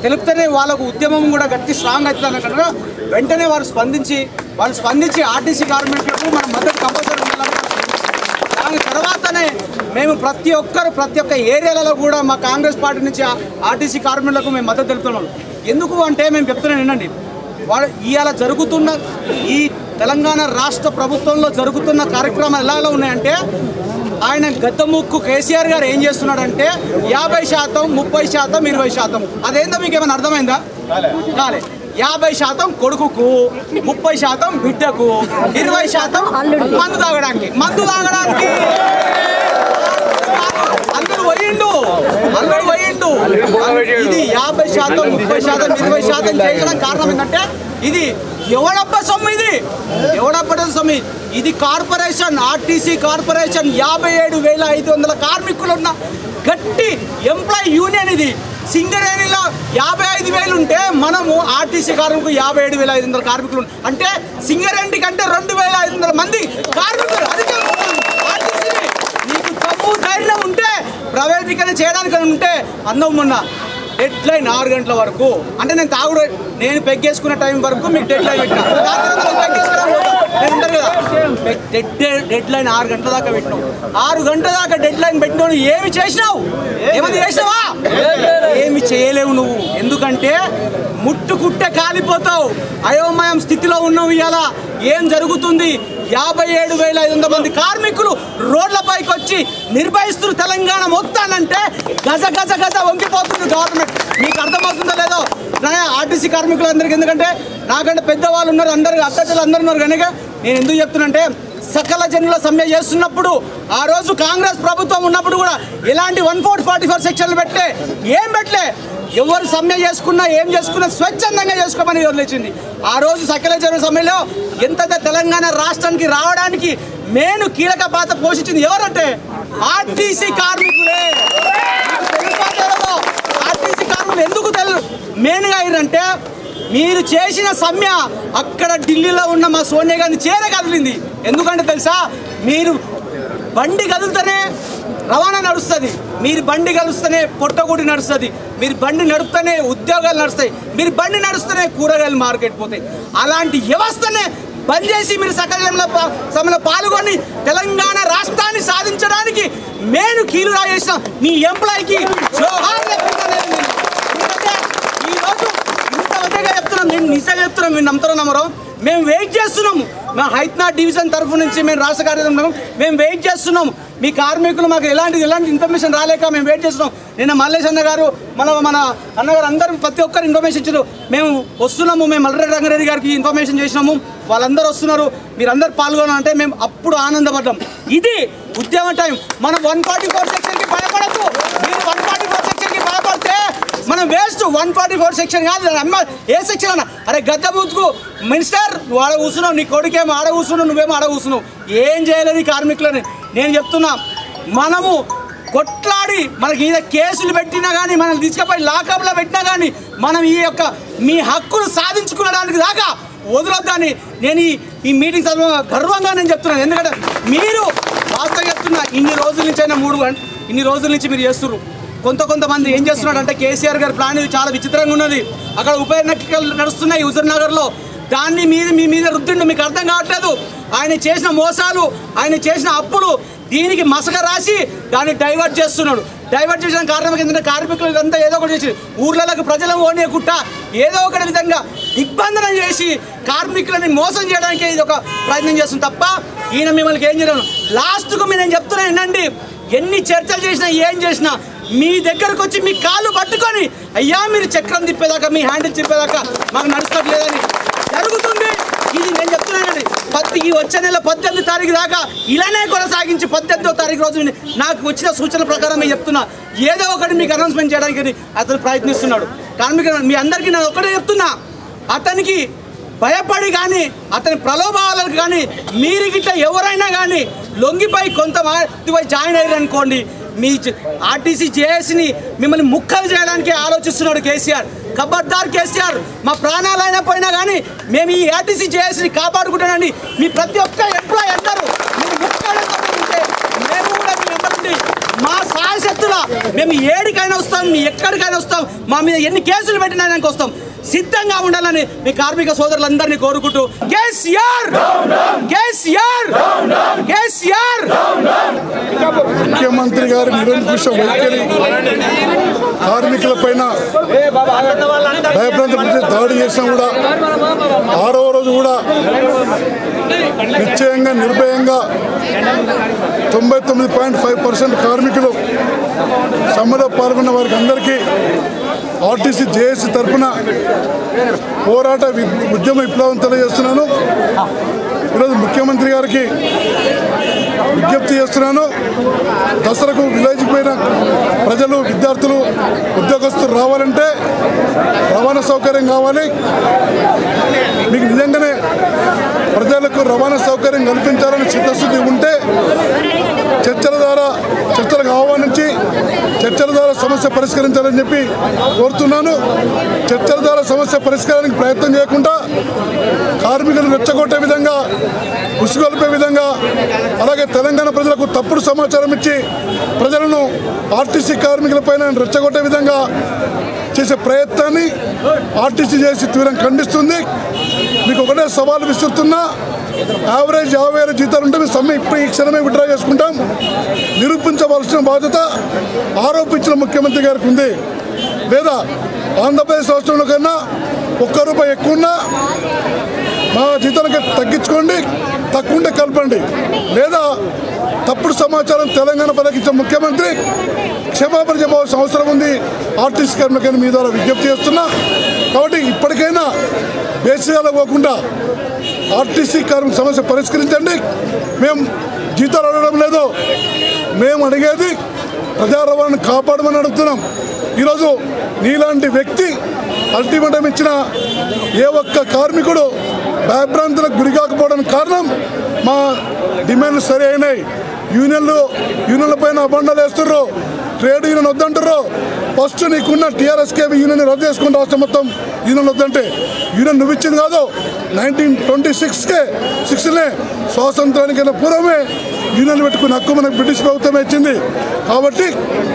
S3: తెలుపుతూనే వాళ్ళకు ఉద్యమం కూడా గట్టి స్ట్రాంగ్ అవుతుంది కనుక వెంటనే వాళ్ళు స్పందించి ఆర్టీసీ కార్మికులకు మన మద్దతు కంపల్సరీ ఉండాలని దాని తర్వాతనే మేము ప్రతి ఒక్క ఏరియాలలో కూడా మా కాంగ్రెస్ పార్టీ నుంచి ఆర్టీసీ కార్మికులకు మేము మద్దతు తెలుపుతున్నాం. ఎందుకు అంటే మేము చెప్తున్నాం వినండి, వాళ్ళు ఇవాళ జరుగుతున్న ఈ తెలంగాణ రాష్ట్ర ప్రభుత్వంలో జరుగుతున్న కార్యక్రమాలు ఎలా ఉన్నాయంటే ఆయన గద్దముక్కు కేసీఆర్ గారు ఏం చేస్తున్నాడంటే 50%, 30%, 20%. అదేందో మీకు ఏమైనా అర్థమైందా? కాలే. 50% కొడుకుకు, 30% బిడ్డకు, 20% మందు తాగడానికి అల్లుడు పోయిండు. ఇది 50%, 30%, 20% చేయడం కారణం ఏంటంటే ఇది ఎవడబ్బ సొమ్ము, ఇది కార్పొరేషన్, ఆర్టీసీ కార్పొరేషన్ 57,500 కార్మికులు ఉన్న గట్టి ఎంప్లాయీ యూనియన్. ఇది సింగరేణిలో 55,000 ఉంటే మనము ఆర్టీసీ కార్మికులు 57,500 కార్మికులు అంటే సింగరేణి కంటే 2,500 మంది కార్మికులు అధిక ఆర్టీసీని. నీకు తప్పు ధైర్యం ఉంటే ప్రైవేటీకరణ చేయడానికి ఉంటే అందం మొన్న డెడ్ లైన్ 6 గంటల వరకు అంటే నేను పెగ్గేసుకున్న టైం వరకు మీకు డెడ్ లైన్ పెట్టినా నేను ఉంటాను కదా. డెడ్ లైన్ 6 గంటల దాకా పెట్టినావు. 6 గంటల దాకా డెడ్ లైన్ పెట్టినావు. ఏమి చేసినావు? ఏమని చేసినావా? ఏమి చేయలేవు నువ్వు. ఎందుకంటే ముట్టుకుట్టే కాలిపోతావు. అయోమయం స్థితిలో ఉన్నావు. ఇవాళ ఏం జరుగుతుంది? 57,500 మంది కార్మికులు రోడ్లపైకి వచ్చి నిర్వహిస్తున్న తెలంగాణ మొత్తానంటే గజ వంగిపోతుంది గవర్నమెంట్. మీకు అర్థమవుతుందో లేదో ఆర్టీసీ కార్మికులందరికీ. ఎందుకంటే నాకంటే పెద్దవాళ్ళు ఉన్నారు, అందరు అత్తలు అందరు ఉన్నారు కనుక నేను ఎందుకు చెప్తున్నానంటే సకల జనుల సమ్మె చేస్తున్నప్పుడు ఆ రోజు కాంగ్రెస్ ప్రభుత్వం ఉన్నప్పుడు కూడా ఇలాంటి 144 సెక్షన్లు పెట్టలే. ఎవరు సమ్మె చేసుకున్నా ఏం చేసుకున్నా స్వచ్ఛందంగా చేసుకోమని వదిలేసింది. ఆ రోజు సకల జనుల సమ్మెలో ఎంత తెలంగాణ రాష్ట్రానికి రావడానికి మెయిన్ కీలక పాత్ర పోషించింది ఎవరంటే ఆర్టీసీ కార్మికులే. ఆర్టీసీ కార్మికులు ఎందుకు మెయిన్గా అయ్యారంటే మీరు చేసిన సమ్మె అక్కడ ఢిల్లీలో ఉన్న మా సోనియా గాంధీ చేర కదిలింది. ఎందుకంటే తెలుసా, మీరు బండి కదులుతూనే రవాణా నడుస్తుంది, మీరు బండి కలుస్తూనే పొట్టగూడి నడుస్తుంది, మీరు బండి నడుపుతూనే ఉద్యోగాలు నడుస్తాయి, మీరు బండి నడుస్తూనే కూరగాయలు మార్కెట్ పోతాయి. అలాంటి వ్యవస్థనే బంద్ చేసి మీరు సకల సమ్మెలో పాల్గొని తెలంగాణ రాష్ట్రాన్ని సాధించడానికి నేను కీలురా చేసిన మీ ఎంప్లాయీకి జోహార్ చెప్తున్నాను. ఈరోజు ఇంత వద్దగా చెప్తున్నాం, నేను నిజంగా చెప్తున్నాం, మీరు నమ్ముతారో నమ్మరో. మేము వెయిట్ చేస్తున్నాము. మా హైదరాబాద్ డివిజన్ తరఫు నుంచి మేము రాష్ట్ర కార్యక్రమం మేము వెయిట్ చేస్తున్నాము. మీ కార్మికులు మాకు ఎలాంటి ఇన్ఫర్మేషన్ రాలేక మేము వెయిట్ చేస్తున్నాం. నిన్న మల్లేష్ అన్న గారు మన అన్నగారు అందరూ ప్రతి ఒక్కరు ఇన్ఫర్మేషన్ ఇచ్చారు. మేము వస్తున్నాము, మేము మల్రెడ్డి రంగారెడ్డి గారికి ఇన్ఫర్మేషన్ చేసినాము, వాళ్ళందరూ వస్తున్నారు, మీరందరూ పాల్గొనాలంటే మేము అప్పుడు ఆనందపడ్డాం. ఇది ఉద్యమ టైం. మనం 144 సెక్షన్కి భయపడద్దు. మీరు 144 సెక్షన్కి భయపడితే మనం వేస్ట్. 144 సెక్షన్ కాదు, అమ్మ ఏ సెక్షన్ అన్న. అరే గద్ద బూత్కు మినిస్టర్ నువ్వు ఆడ కూర్చున్నావు, నీ కొడుకేమో ఆడ కూర్చున్నావు, నువ్వేమో ఆడ కూర్చున్నావు. ఏం చేయలేదు ఈ కార్మికులని. నేను చెప్తున్నా, మనము కొట్లాడి మనకి ఈయన కేసులు పెట్టినా కానీ, మనల్ని తీసుకుపోయి లాకప్లో పెట్టినా కానీ మనం మీ హక్కును సాధించుకునడానికి దాకా వదలొద్దని నేను ఈ మీటింగ్ గర్వంగా నేను చెప్తున్నాను. ఎందుకంటే మీరు వాస్తవం చెప్తున్నా, ఇన్ని రోజుల నుంచి అయినా ఇన్ని రోజుల నుంచి మీరు చేస్తున్నారు. కొంతమంది ఏం చేస్తున్నాడు అంటే కేసీఆర్ గారి ప్లాన్ ఇది చాలా విచిత్రంగా ఉన్నది. అక్కడ ఉప ఎన్నికలు నడుస్తున్నాయి హుజూర్నగర్లో. దాన్ని మీ మీద రుద్దిండు, మీకు అర్థం కావట్లేదు. ఆయన చేసిన మోసాలు, ఆయన చేసిన అప్పులు, దీనికి మసక రాసి దాన్ని డైవర్ట్ చేస్తున్నాడు. డైవర్ట్ చేసిన కారణం ఏంటంటే కార్మికులు ఇదంతా ఏదో ఒకటి చేసి ఊర్లలోకి ప్రజలను ఓనియకుండా ఏదో ఒకటి విధంగా దిగ్బంధనం చేసి కార్మికులని మోసం చేయడానికి ఇది ఒక ప్రయత్నం చేస్తుంది తప్ప ఈయన మిమ్మల్ని ఏం చేయడం. లాస్ట్కు నేను చెప్తున్నా ఏంటండి, ఎన్ని చర్చలు చేసినా ఏం చేసినా మీ దగ్గరకు వచ్చి మీ కాళ్ళు పట్టుకొని అయ్యా మీరు చక్రం తిప్పేదాకా మీ హ్యాండిల్ తిప్పేదాకా మాకు నడుస్తలేదని జరుగుతుంది. ఇది నేను చెప్తున్నానండి. ఈ వచ్చే నెల 18వ తారీఖు దాకా ఇలానే కొనసాగించి 18వ తారీఖు రోజు నాకు వచ్చిన సూచన ప్రకారం నేను చెప్తున్నా, ఏదో ఒకటి మీకు అనౌన్స్మెంట్ చేయడానికి అతను ప్రయత్నిస్తున్నాడు. కార్మిక మీ అందరికీ నేను ఒకటే చెప్తున్నా, అతనికి భయపడి కానీ అతని ప్రలోభాలకు కానీ మీరు గిట్ట ఎవరైనా కానీ లొంగిపోయి కొంతమంది జాయిన్ అయ్యారు అనుకోండి, మీ ఆర్టీసీ జేఏసీని మిమ్మల్ని ముక్కలు చేయడానికి ఆలోచిస్తున్నాడు కేసీఆర్. ఖబర్దార్ కేసీఆర్, మా ప్రాణాలైనా పోయినా కానీ మేము ఈ ఆర్టీసీ జేఏసీని కాపాడుకుంటానండి. మీ ప్రతి ఒక్క ఎంప్లాయీ అందరూ మీరు ముక్కలుంటే మేము కూడా మీ వెంబడి మా సాయశక్తుల మేము ఏడికైనా వస్తాం, మీ ఎక్కడికైనా వస్తాం, మా మీద ఎన్ని కేసులు పెట్టినా వస్తాం, సిద్ధంగా ఉండాలని మీ కార్మిక సోదరులందరినీ కోరుకుంటూ కేసీఆర్ కేసీఆర్ కేసీఆర్
S1: ముఖ్యమంత్రి గారి నిరంకుశ వైఖరి కార్మికుల పైన భయభ్రాంతి దాడి చేసినా కూడా 6వ రోజు కూడా నిశ్చయంగా నిర్భయంగా 99.5% కార్మికులు సమ్మెలో పాల్గొన్న వారికి అందరికీ ఆర్టీసీ జేఏసీ తరఫున పోరాట ఉద్యమ విప్లవం తెలియజేస్తున్నాను. ఈరోజు ముఖ్యమంత్రి గారికి విజ్ఞప్తి చేస్తున్నాను. దసరాకు విలేజ్కి పోయిన ప్రజలు, విద్యార్థులు, ఉద్యోగస్తులు రావాలంటే రవాణా సౌకర్యం కావాలి. మీకు నిజంగానే ప్రజలకు రవాణా సౌకర్యం కల్పించాలని చిత్తశుద్ధి ఉంటే చర్చలకు ఆహ్వానించి చర్చల ద్వారా సమస్య పరిష్కరించాలని చెప్పి కోరుతున్నాను. చర్చల ద్వారా సమస్య పరిష్కారానికి ప్రయత్నం చేయకుండా కార్మికులను రెచ్చగొట్టే విధంగా, ఉసుగొల్పే విధంగా, అలాగే తెలంగాణ ప్రజలకు తప్పుడు సమాచారం ఇచ్చి ప్రజలను ఆర్టీసీ కార్మికులపైన రెచ్చగొట్టే విధంగా చేసే ప్రయత్నాన్ని ఆర్టీసీ చేసి తీవ్రంగా ఖండిస్తుంది. మీకు ఒకటే సవాలు విసురుతున్నా, యావరేజ్ 50,000 జీతాలు ఉంటే మేము సమ్మె ఇప్పుడు ఈ క్షణమే విత్డ్రా చేసుకుంటాం. నిరూపించవలసిన బాధ్యత ఆరోపించిన ముఖ్యమంత్రి గారికి ఉంది. లేదా ఆంధ్రప్రదేశ్ రాష్ట్రంలో కన్నా ₹1 ఎక్కువన్నా మా జీతాలకి తగ్గించుకోండి, తక్కువ ఉంటే కలపండి. లేదా తప్పుడు సమాచారం తెలంగాణ ప్రకటించిన ముఖ్యమంత్రి క్షమాపణ చెప్పవలసిన అవసరం ఉంది. ఆర్టీసీ కార్మికులను మీ ద్వారా విజ్ఞప్తి చేస్తున్నా. కాబట్టి ఇప్పటికైనా బేసియాలో పోకుండా ఆర్టీసీ కార్మిక సమస్య పరిష్కరించండి. మేము జీతాలు అడగడం లేదు, మేము అడిగేది ప్రజా రవాణాను కాపాడమని అడుగుతున్నాం. ఈరోజు నీలాంటి వ్యక్తి అల్టిమేటం ఇచ్చిన ఏ ఒక్క కార్మికుడు భయభ్రాంతులకు గురి కాకపోవడానికి కారణం మా డిమాండ్లు సరి అయినాయి. యూనియన్ల పైన అబండాలు వేస్తుర్రు, ట్రేడ్ యూనియన్ వద్దంటారు. ఫస్ట్ నీకున్న టీఆర్ఎస్కే యూనియన్ రద్దు చేసుకుని రాష్ట్రం మొత్తం యూనియన్ వద్దంటే యూనియన్ నువ్వు ఇచ్చింది కాదు. 1926 స్వాతంత్రానికైనా పూర్వమే యూనియన్ పెట్టుకున్న హక్కు మనకు బ్రిటిష్ ప్రభుత్వమే ఇచ్చింది. కాబట్టి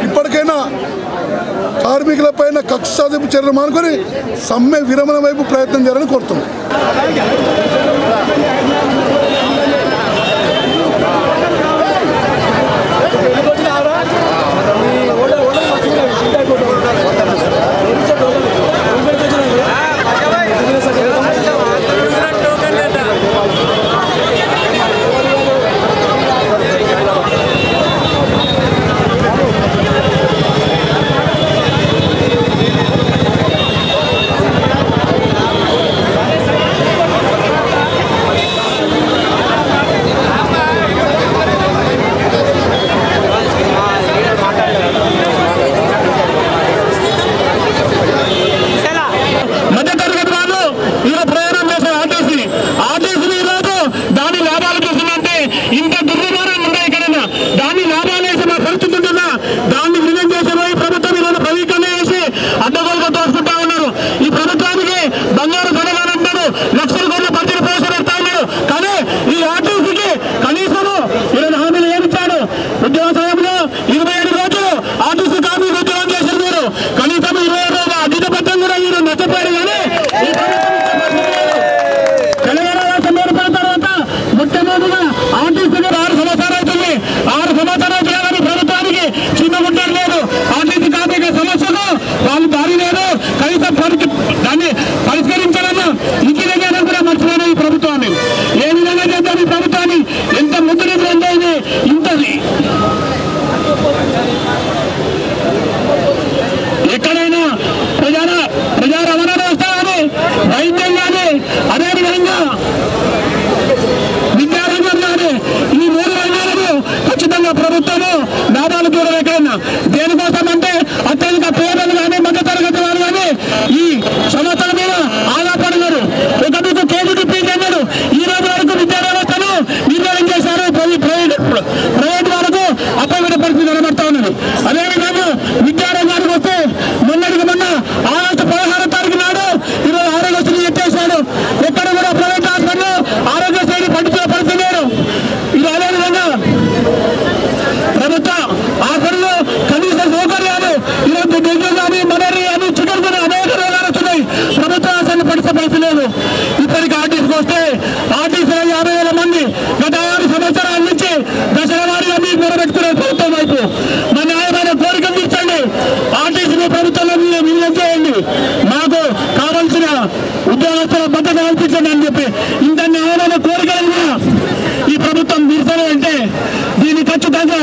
S1: ఇప్పటికైనా కార్మికులపైన కక్ష సాధింపు చర్యలు మానుకొని సమ్మె విరమణ వైపు ప్రయత్నం చేయాలని కోరుతున్నాం.
S4: అదేవిధంగా ప్రభుత్వము లాభాలు దూరం ఎక్కడన్నా దేనికోసం అంటే అత్యధిక పేదలు కానీ మధ్య తరగతి వారు కానీ ఈ సంస్థల మీద ఆధారపడినారు. ఒక మీకు కేజీడీపీ అన్నాడు. ఈ రోజు వరకు విద్యా వ్యవస్థను నిర్ణయం చేశారు. ప్రైవేట్ వాళ్ళకు అపవిడ పరిస్థితి కనబడతా ఉన్నది. అదేవిధంగా విద్యారంగానికి వస్తే మొన్నటికి మొన్న ఆగస్టు 16వ తారీఖు నాడు ఈరోజు ఆరోగ్యశ్రీ ఎత్తేసాడు. ఎక్కడ కూడా ప్రైవేట్ హాస్పిటల్ ఆరోగ్యశ్రీని పట్టించిన పరిస్థితి లేదు. ఇది అదేవిధంగా ప్రభుత్వ హాస్పిటల్లో కనీస సౌకర్యాలు ఈరోజు డెంగ్యూ కానీ మలేరియా అని చికెన్ కానీ అనేక రోగాలు వస్తున్నాయి. ప్రభుత్వ హాస్పిటల్ పట్టించే పరిస్థితి లేదు. ఇప్పటికి ఆర్టీసీకి వస్తే ఆర్టీసీలో 50,000 మంది గత 6 సంవత్సరాల నుంచి దశల వారీగా మీకు మొరబెట్టుకునే ప్రభుత్వం వైపు మా న్యాయమైన కోరికలు తీర్చండి. ఆర్టీసీని ప్రభుత్వంలో విలీనం చేయండి. మాకు కావాల్సిన ఉద్యోగస్తుల భద్రత కల్పించండి అని చెప్పి ఇంత న్యాయమైన కోరికలు ఈ ప్రభుత్వం తీర్చలే అంటే దీన్ని ఖచ్చితంగా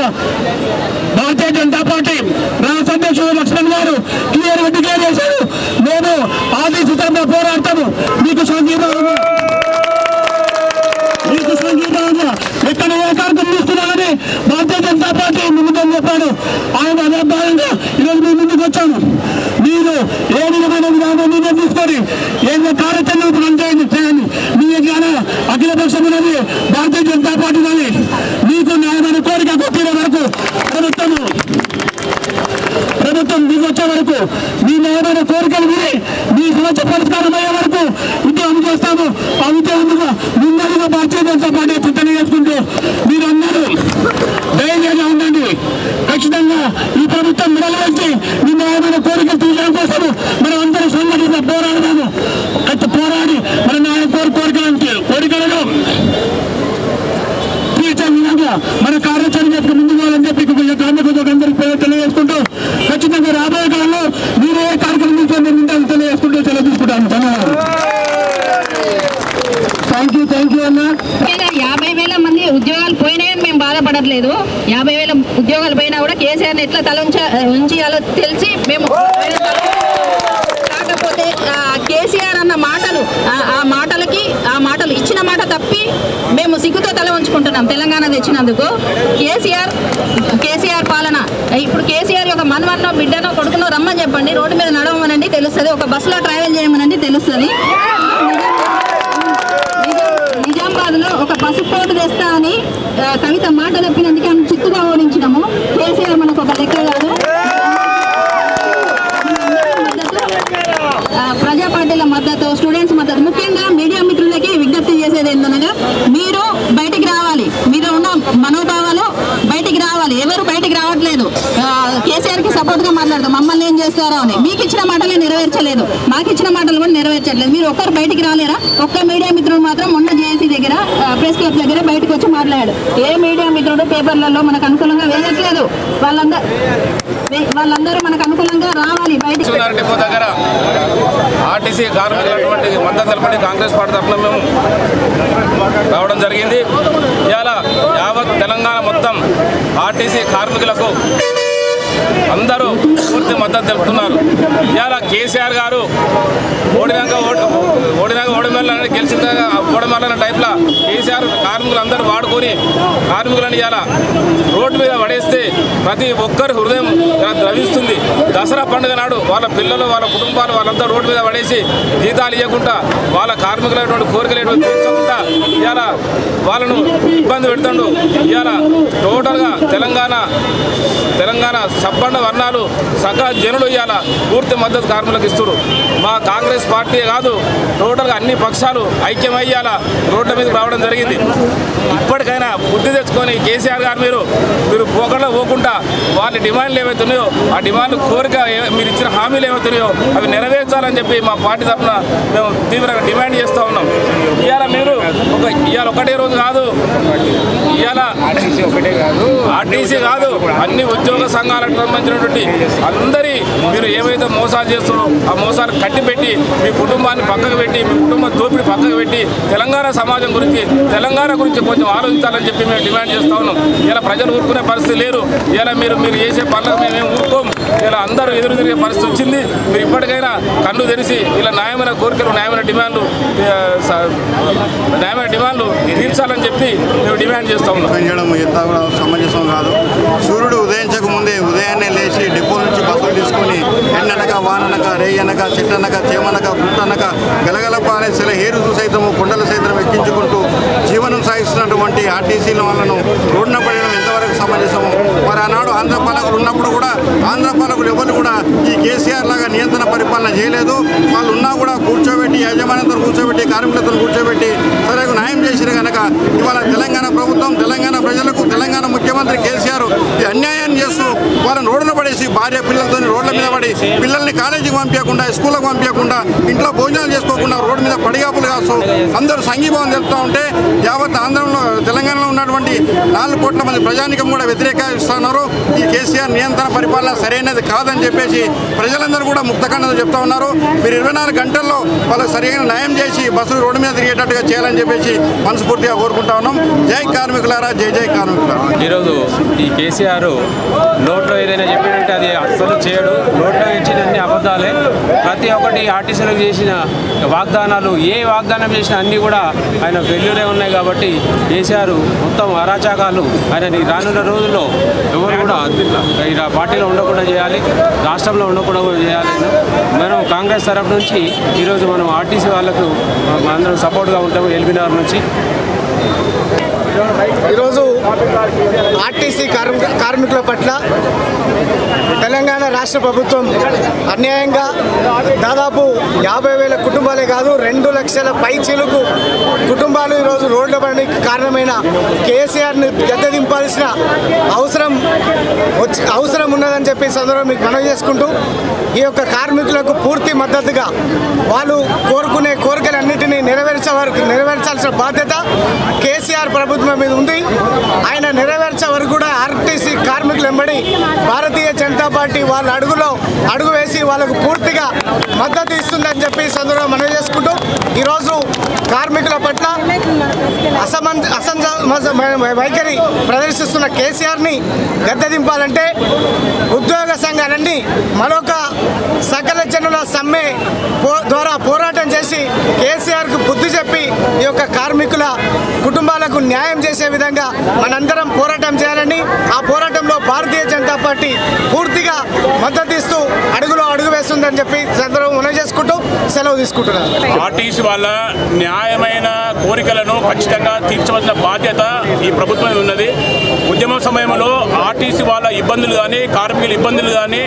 S4: భారతీయ జనతా పార్టీ రాష్ట్ర అధ్యక్షుడు లక్ష్మణ్ గారు డిక్లేర్ చేశారు. మేము ఆర్టీసీ తరఫున పోరాడతాము. మీకు సంగీతంగా ఎక్కడ ఏ కార్యక్రమం తీసుకున్నామని భారతీయ జనతా పార్టీ ముందుకు చెప్పాడు. ఆయన అభిప్రాయంగా ఈరోజు మీ ముందుకు వచ్చాను. మీరు ఏ విధమైన విధానం నిర్ణయం తీసుకొని ఏదైనా కార్యాచరణ చేయండి. మీ జ్ఞాన అఖిల పక్షం అనేది భారతీయ జనతా పార్టీ కానీ మీకు న్యాయమైన కోరిక కొట్టిన వరకు ప్రభుత్వం దిగొచ్చే వరకు మీ న్యాయమైన కోరికలు విని మీ సమస్య పరిష్కారం అయ్యే వరకు ఉద్యోగం చేస్తాము. ఆ ఉద్యోగంగా ముందడుగా భారతీయ జనతా పార్టీ చిత్తన చేసుకుంటూ మీరందరూ ధైర్యంగా ఉండండి. ఖచ్చితంగా ఈ ప్రభుత్వం నిలవేసి మీ న్యాయమైన కోరికలు తీయడం కోసం మనం అందరూ సంఘటిత పోరాడదాము. పోరాడి మన న్యాయ కోరికలను తీర్చే విధంగా మన కార్యాచరణ ముందుకు పోవాలని చెప్పి కార్మికులందరికీ తెలియజేసుకుంటూ ఖచ్చితంగా రాబోయే కాలంలో మీరు ఏ కార్యక్రమం తీసుకొని తెలియజేసుకుంటూ సెలవు తీసుకుంటాను. ధన్యవాదాలు. థ్యాంక్ యూ అన్న.
S5: 50,000 మంది ఉద్యోగాలు పోయినాయని మేము బాధపడట్లేదు. 50,000 ఉద్యోగాలు పోయినా కూడా కేసీఆర్ని ఎట్లా ఉంచాలో తెలిసి మేము కాకపోతే కేసీఆర్ అన్న మాటలు ఆ మాటలు ఇచ్చిన మాట తప్పి మేము సిగ్గుతో తల ఉంచుకుంటున్నాం. తెలంగాణ తెచ్చినందుకు కేసీఆర్ పాలన ఇప్పుడు కేసీఆర్ యొక్క మనవన్నో బిడ్డనో కొడుకునో రమ్మని చెప్పండి. రోడ్డు మీద నడవమనండి తెలుస్తుంది. ఒక బస్సులో ట్రావెల్ చేయమనండి తెలుస్తుంది. నిజామాబాద్లో ఒక పసుపు కోటు తెస్తా అని కవిత మాట తప్పినందుకే ఆమె చిత్తుగా ఓడించినాము. కేసీఆర్ మనకు ఒక లెక్క కాదు. ప్రజా పార్టీల మద్దతు, స్టూడెంట్స్ మద్దతు, ముఖ్యంగా మీడియా మిత్రులకి విజ్ఞప్తి చేసేది ఏంటనగా మీరు బయటికి రావాలి. మీరు ఉన్న మనోభావాలు బయటికి రావాలి. ఎవరు బయటికి రావట్లేదు. కేసీఆర్ కి సపోర్ట్ గా మాట్లాడతాం. మమ్మల్ని ఏం చేస్తారో అని మీకు ఇచ్చిన మాటలే నెరవేర్చలేదు. మాకు ఇచ్చిన మాటలు కూడా నెరవేర్చట్లేదు. మీరు ఒక్కరు బయటికి రాలేరా? ఒక్క మీడియా మిత్రుడు మాత్రం మొన్న జేఏసీ దగ్గర ప్రెస్ క్లబ్ దగ్గర బయటకు వచ్చి మాట్లాడాడు. ఏ మీడియా మిత్రుడు పేపర్లలో మనకు అనుకూలంగా వేయట్లేదు. వాళ్ళందరూ మనకు అనుకూలంగా రావాలి. బయటికి
S6: దగ్గర ఆర్టీసీ కార్మికులటువంటి మద్దతు తెలపండి కాంగ్రెస్ పార్టీ తరఫున మేము రావడం జరిగింది. ఇవాళ యావత్ తెలంగాణ మొత్తం ఆర్టీసీ కార్మికులకు అందరూ పూర్తి మద్దతు తెలుపుతున్నారు. ఇవాళ కేసీఆర్ గారు ఓడినాక ఓడిమెల్లని గెలిచిన ఓడమెల్లన్న టైప్లో కేసీఆర్ కార్మికులు అందరూ వాడుకొని కార్మికులను ఇవాళ రోడ్డు మీద పడేస్తే ప్రతి ఒక్కరి హృదయం ద్రవిస్తుంది. దసరా పండుగ నాడు వాళ్ళ పిల్లలు వాళ్ళ కుటుంబాలు వాళ్ళంతా రోడ్డు మీద పడేసి జీతాలు ఇవ్వకుండా వాళ్ళ కార్మికులైనటువంటి కోరికలు తీర్చకుండా ఇవాళ వాళ్ళను ఇబ్బంది పెడుతుండు. ఇవాళ టోటల్గా తెలంగాణ సబ్బండ వర్ణాలు సకల జనులు ఇవాళ పూర్తి మద్దతు కార్మికులకు ఇస్తున్నారు. మా కాంగ్రెస్ పార్టీ కాదు టోటల్గా అన్ని పక్షాలు ఐక్యమయ్యాల రోడ్ల మీదకి రావడం జరిగింది. ఇప్పటికైనా బుద్ధి తెచ్చుకొని కేసీఆర్ గారు మీరు పోకుండా పోకుండా వాళ్ళ డిమాండ్లు ఏవైతున్నాయో ఆ డిమాండ్ కోరిక మీరు ఇచ్చిన హామీలు ఏవైతున్నాయో అవి నెరవేర్చాలని చెప్పి మా పార్టీ తరఫున మేము తీవ్రంగా డిమాండ్ చేస్తూ ఉన్నాం. ఇవాళ ఒకటే రోజు కాదు, ఇవాళ ఆర్టీసీ కాదు అన్ని ఉద్యోగ సంఘాలకు సంబంధించినటువంటి అందరి మీరు ఏవైతే మోసాలు చేస్తున్నారో ఆ మోసాలు కట్టిపెట్టి మీ కుటుంబాన్ని పక్కకు పెట్టి మీ కుటుంబ దోపిడి పక్కకు పెట్టి తెలంగాణ సమాజం గురించి తెలంగాణ గురించి కొంచెం ఆలోచించాలని చెప్పి మేము డిమాండ్ చేస్తూ ఉన్నాం. ఇలా ప్రజలు ఊరుకునే పరిస్థితి లేరు. ఇలా మీరు చేసే పనులకు మేమేం ఊరుకోం. ఇలా అందరూ ఎదురు తిరిగే పరిస్థితి వచ్చింది. మీరు ఇప్పటికైనా కన్ను తెరిచి ఇలా న్యాయమైన కోరికలు న్యాయమైన డిమాండ్లు తీర్చాలని చెప్పి మేము డిమాండ్ చేస్తూ ఉన్నాం.
S7: సమంజసం కాదు. అనక చెట్టనక చేమనక పుట్టనక గలగలప అనే హేరు సైతము కొండల సైతం ఎక్కించుకుంటూ జీవనం సాగిస్తున్నటువంటి ఆర్టీసీల వాళ్ళను రోడ్డున పడడం ఎంతవరకు సమంజసము? మరి ఆనాడు ఆంధ్ర పాలకులు ఉన్నప్పుడు కూడా ఆంధ్ర పాలకులు ఎవరు కూడా ఈ కేసీఆర్ లాగా నియంత్రణ పరిపాలన చేయలేదు. వాళ్ళు ఉన్నా కూడా కూర్చోబెట్టి యాజమాన్యంతో కూర్చోబెట్టి కార్మికులతో కూర్చోబెట్టి సరే న్యాయం చేసిరు కనుక ఇవాళ తెలంగాణ ప్రభుత్వం తెలంగాణ ప్రజలకు తెలంగాణ ముఖ్యమంత్రి కేసీఆర్ ఈ అన్యాయాన్ని చేస్తూ వాళ్ళని రోడ్డున పడేసి భార్య పిల్లలతో రోడ్ల మీద పడి పిల్లల్ని కాలేజీకి పంపించకుండా స్కూళ్ళకు పంపించకుండా ఇంట్లో భోజనాలు చేసుకోకుండా రోడ్డు మీద పడిగాపులు కాస్తూ అందరూ సంఘీభావం తెలుపుతూ ఉంటే యావత్ ఆంధ్రంలో తెలంగాణలో ఉన్నటువంటి 4 కోట్ల మంది ప్రజానికం కూడా వ్యతిరేకిస్తున్నారు. ఈ కేసీఆర్ నియంత్రణ పరిపాలన సరైనది కాదని చెప్పేసి ప్రజలందరూ కూడా ముక్తఖండంతో చెప్తా ఉన్నారు. మీరు 24 గంటల్లో వాళ్ళకి సరైన న్యాయం చేసి బస్సులు రోడ్డు మీద తిరిగేటట్టుగా చేయాలని చెప్పేసి మనస్ఫూర్తిగా కోరుకుంటా ఉన్నాం. జై కార్మికులారా, జై జై కార్మికులారా.
S8: ఈరోజు ఈ కేసీఆర్ నోట్లో ఏదైనా చెప్పినట్టు అది అస్సలు చేయడు. నోట్లో ఇచ్చిన అన్ని అబద్ధాలే. ప్రతి ఒక్కటి ఆర్టీసీలకు చేసిన వాగ్దానాలు, ఏ వాగ్దానం చేసినా అన్నీ కూడా ఆయన వెల్లునే ఉన్నాయి. కాబట్టి కేసీఆర్ మొత్తం అరాచకాలు ఆయన రానున్న రోజుల్లో ఎవరు కూడా ఇలా పార్టీలో ఉండకుండా చేయాలి, రాష్ట్రంలో ఉండకుండా చేయాలి. మనం కాంగ్రెస్ తరఫు నుంచి ఈరోజు మనం ఆర్టీసీ వాళ్ళకు అందరం సపోర్ట్గా ఉంటాము. ఎల్బీనగర్ నుంచి
S9: ఈరోజు ఆర్టీసీ కార్మికుల పట్ల తెలంగాణ రాష్ట్ర ప్రభుత్వం అన్యాయంగా దాదాపు 50,000 కుటుంబాలే కాదు 2 లక్షల పైచిలుకు కుటుంబాలు ఈరోజు రోడ్ల పడడానికి కారణమైన కేసీఆర్ని గద్దెదింపాల్సిన అవసరం ఉన్నదని చెప్పి సందర్భంగా మీకు మనవి చేసుకుంటూ ఈ యొక్క కార్మికులకు పూర్తి మద్దతుగా వాళ్ళు కోరుకునే కోరికలన్నింటినీ నెరవేర్చాల్సిన బాధ్యత కేసీఆర్ ప్రభుత్వం మీద ఉంది. ఆయన నెరవేర్చే వరకు కూడా ఆర్టీసీ కార్మికులు వెంబడి భారతీయ జనతా పార్టీ వాళ్ళ అడుగు వేసి వాళ్ళకు పూర్తిగా మద్దతు ఇస్తుందని చెప్పి సందర్భంగా మనవి చేసుకుంటూ ఈరోజు కార్మికుల పట్ల వైఖరి ప్రదర్శిస్తున్న కేసీఆర్ని గద్దెదింపాలంటే ఉద్యోగ సంఘాలన్నీ మరొక సకల జనుల సమ్మె ద్వారా పోరాటం చేసి కేసీఆర్కు బుద్ధి చెప్పి ఈ యొక్క కార్మికుల కుటుంబాలకు న్యాయం చేసే విధంగా మనందరం పోరాటం చేయాలని, ఆ పోరాటంలో భారతీయ జనతా పార్టీ పూర్తిగా మద్దతు ఇస్తూ అడుగు వేస్తుందని చెప్పి సందర్భంగా మనవి చేసుకుంటూ సెలవు తీసుకుంటున్నారు.
S10: ఆర్టీసీ వాళ్ళ న్యాయమైన కోరికలను ఖచ్చితంగా తీర్చవలసిన బాధ్యత ఈ ప్రభుత్వం ఉన్నది. ఉద్యమ సమయంలో ఆర్టీసీ వాళ్ళ ఇబ్బందులు కానీ కార్మికుల ఇబ్బందులు కానీ